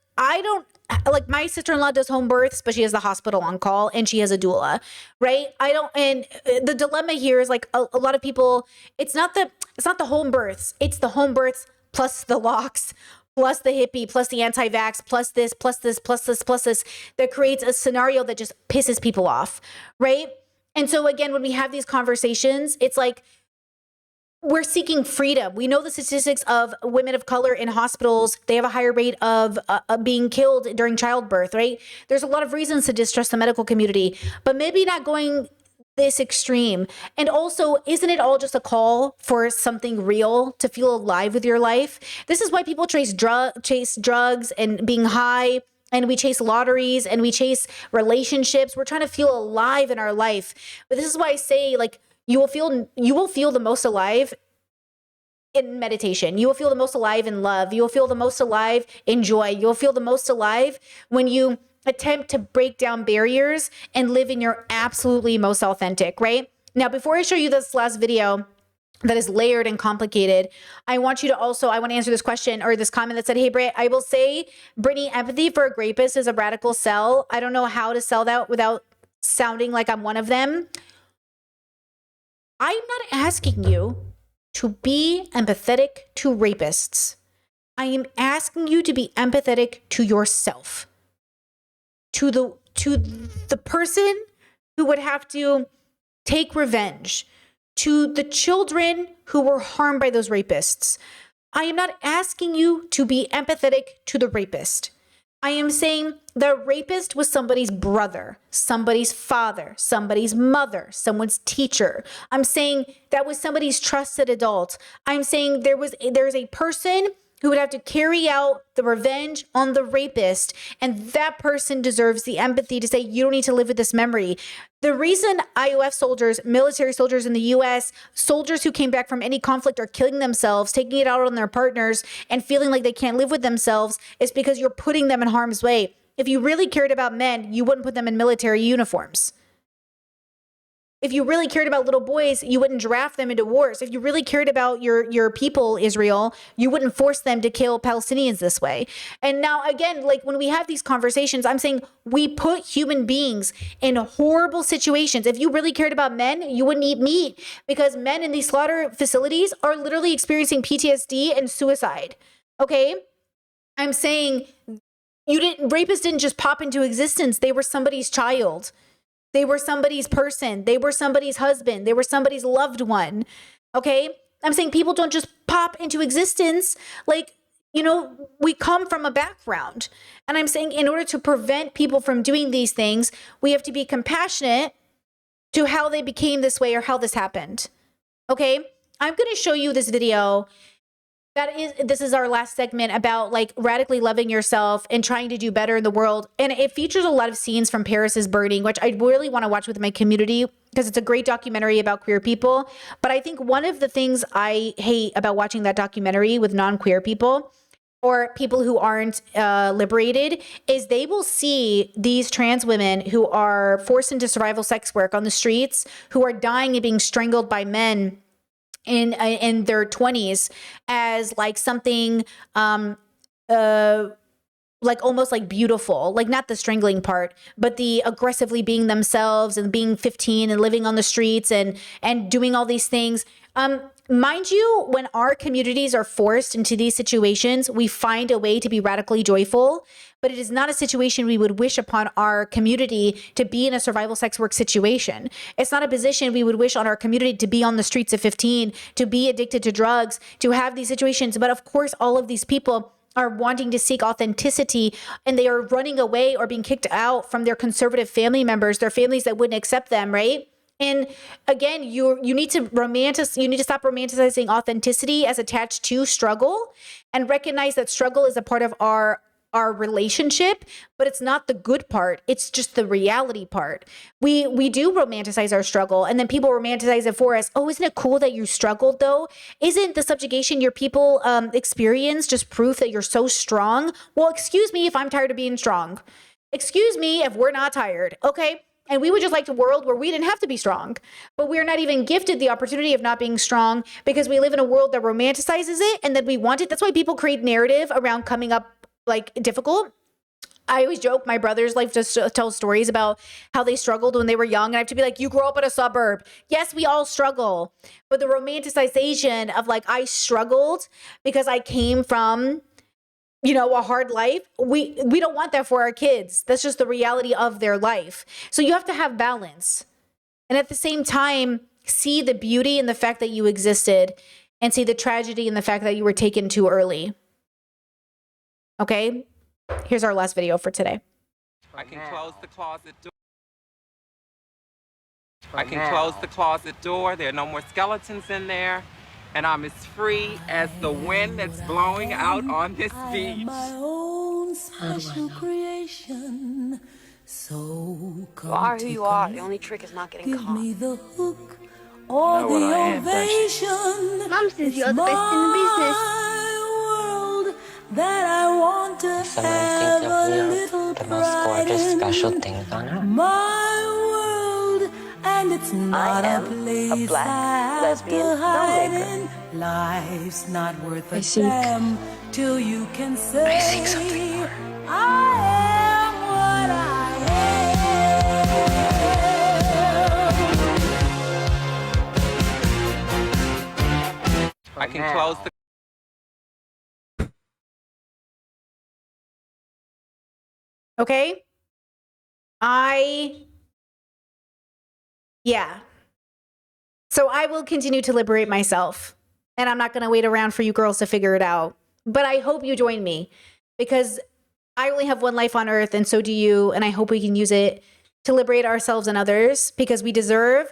my sister-in-law does home births, but she has the hospital on call and she has a doula, right? And the dilemma here is like a lot of people, it's not the home births, it's the home births plus the locks, plus the hippie, plus the anti-vax, plus this, that creates a scenario that just pisses people off, right? And so again, when we have these conversations, it's like, we're seeking freedom. We know the statistics of women of color in hospitals. They have a higher rate of being killed during childbirth, right? There's a lot of reasons to distrust the medical community, but maybe not going this extreme? And also, isn't it all just a call for something real, to feel alive with your life? This is why people chase drugs and being high, and we chase lotteries, and we chase relationships. We're trying to feel alive in our life. But this is why I say, like, you will feel the most alive in meditation. You will feel the most alive in love. You will feel the most alive in joy. You'll feel the most alive when you attempt to break down barriers and live in your absolutely most authentic, right? Now, before I show you this last video that is layered and complicated, I want to answer this question or this comment that said, hey, Britt, I will say, Brittany, empathy for a rapist is a radical sell. I don't know how to sell that without sounding like I'm one of them. I'm not asking you to be empathetic to rapists. I am asking you to be empathetic to yourself. To the person who would have to take revenge, to the children who were harmed by those rapists. I am not asking you to be empathetic to the rapist. I am saying the rapist was somebody's brother, somebody's father, somebody's mother, someone's teacher. I'm saying that was somebody's trusted adult. I'm saying there's a person who would have to carry out the revenge on the rapist, and that person deserves the empathy to say, you don't need to live with this memory. The reason IOF soldiers, military soldiers in the US, soldiers who came back from any conflict are killing themselves, taking it out on their partners, and feeling like they can't live with themselves is because you're putting them in harm's way. If you really cared about men, you wouldn't put them in military uniforms. If you really cared about little boys, you wouldn't draft them into wars. If you really cared about your people, Israel, you wouldn't force them to kill Palestinians this way. And now, again, like when we have these conversations, I'm saying we put human beings in horrible situations. If you really cared about men, you wouldn't eat meat, because men in these slaughter facilities are literally experiencing PTSD and suicide. Okay? I'm saying rapists didn't just pop into existence. They were somebody's child. They were somebody's person. They were somebody's husband. They were somebody's loved one. Okay? I'm saying people don't just pop into existence. Like, we come from a background. And I'm saying in order to prevent people from doing these things, we have to be compassionate to how they became this way or how this happened. Okay? I'm going to show you this video. This is our last segment about like radically loving yourself and trying to do better in the world. And it features a lot of scenes from Paris is Burning, which I really want to watch with my community because it's a great documentary about queer people. But I think one of the things I hate about watching that documentary with non-queer people or people who aren't liberated is they will see these trans women who are forced into survival sex work on the streets, who are dying and being strangled by men in their 20s as like something like almost like beautiful, like not the strangling part, but the aggressively being themselves and being 15 and living on the streets and doing all these things. Mind you, when our communities are forced into these situations, we find a way to be radically joyful, but it is not a situation we would wish upon our community to be in a survival sex work situation. It's not a position we would wish on our community to be on the streets at 15, to be addicted to drugs, to have these situations. But of course, all of these people are wanting to seek authenticity, and they are running away or being kicked out from their conservative family members, their families that wouldn't accept them, right? And again, you need to stop romanticizing authenticity as attached to struggle and recognize that struggle is a part of our relationship, but it's not the good part. It's just the reality part. We do romanticize our struggle, and then people romanticize it for us. Oh, isn't it cool that you struggled though? Isn't the subjugation your people experience just proof that you're so strong? Well, excuse me if I'm tired of being strong. Excuse me if we're not tired, okay? And we would just like a world where we didn't have to be strong, but we're not even gifted the opportunity of not being strong because we live in a world that romanticizes it and that we want it. That's why people create narrative around coming up like difficult. I always joke, my brothers like to tell stories about how they struggled when they were young. And I have to be like, you grew up in a suburb. Yes, we all struggle. But the romanticization of like, I struggled because I came from, a hard life. We don't want that for our kids. That's just the reality of their life. So you have to have balance. And at the same time, see the beauty in the fact that you existed and see the tragedy in the fact that you were taken too early. Okay? Here's our last video for today. I can close the closet door. I can close the closet door. There are no more skeletons in there. And I'm as free as the wind that's blowing out on this beach. You are who you are. The only trick is not getting caught. Or the ovation. Mom says you're the best in the business. That I want to have a little the most gorgeous special things on earth. My world, and it's not a place black I have lesbian to hide filmmaker. in. Life's not worth a damn till you can say I think something more. I am what I am. I can close the Okay? Yeah. So I will continue to liberate myself. And I'm not going to wait around for you girls to figure it out. But I hope you join me because I only have one life on earth and so do you. And I hope we can use it to liberate ourselves and others because we deserve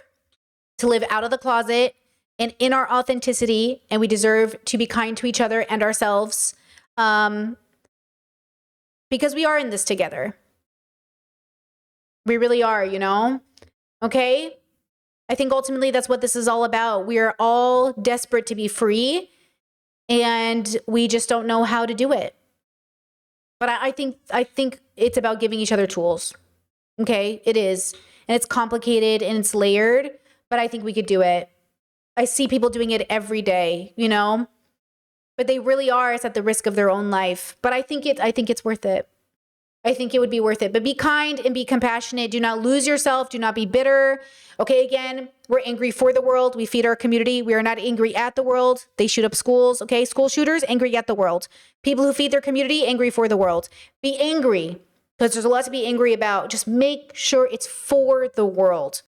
to live out of the closet and in our authenticity. And we deserve to be kind to each other and ourselves because we are in this together. We really are, you know? Okay? I think ultimately that's what this is all about. We are all desperate to be free and we just don't know how to do it. But I think it's about giving each other tools. Okay? It is. And it's complicated and it's layered, but I think we could do it. I see people doing it every day, you know? But they really are. It's at the risk of their own life. But I think it's worth it. I think it would be worth it. But be kind and be compassionate. Do not lose yourself. Do not be bitter. Okay, again, we're angry for the world. We feed our community. We are not angry at the world. They shoot up schools. Okay, school shooters, angry at the world. People who feed their community, angry for the world. Be angry because there's a lot to be angry about. Just make sure it's for the world.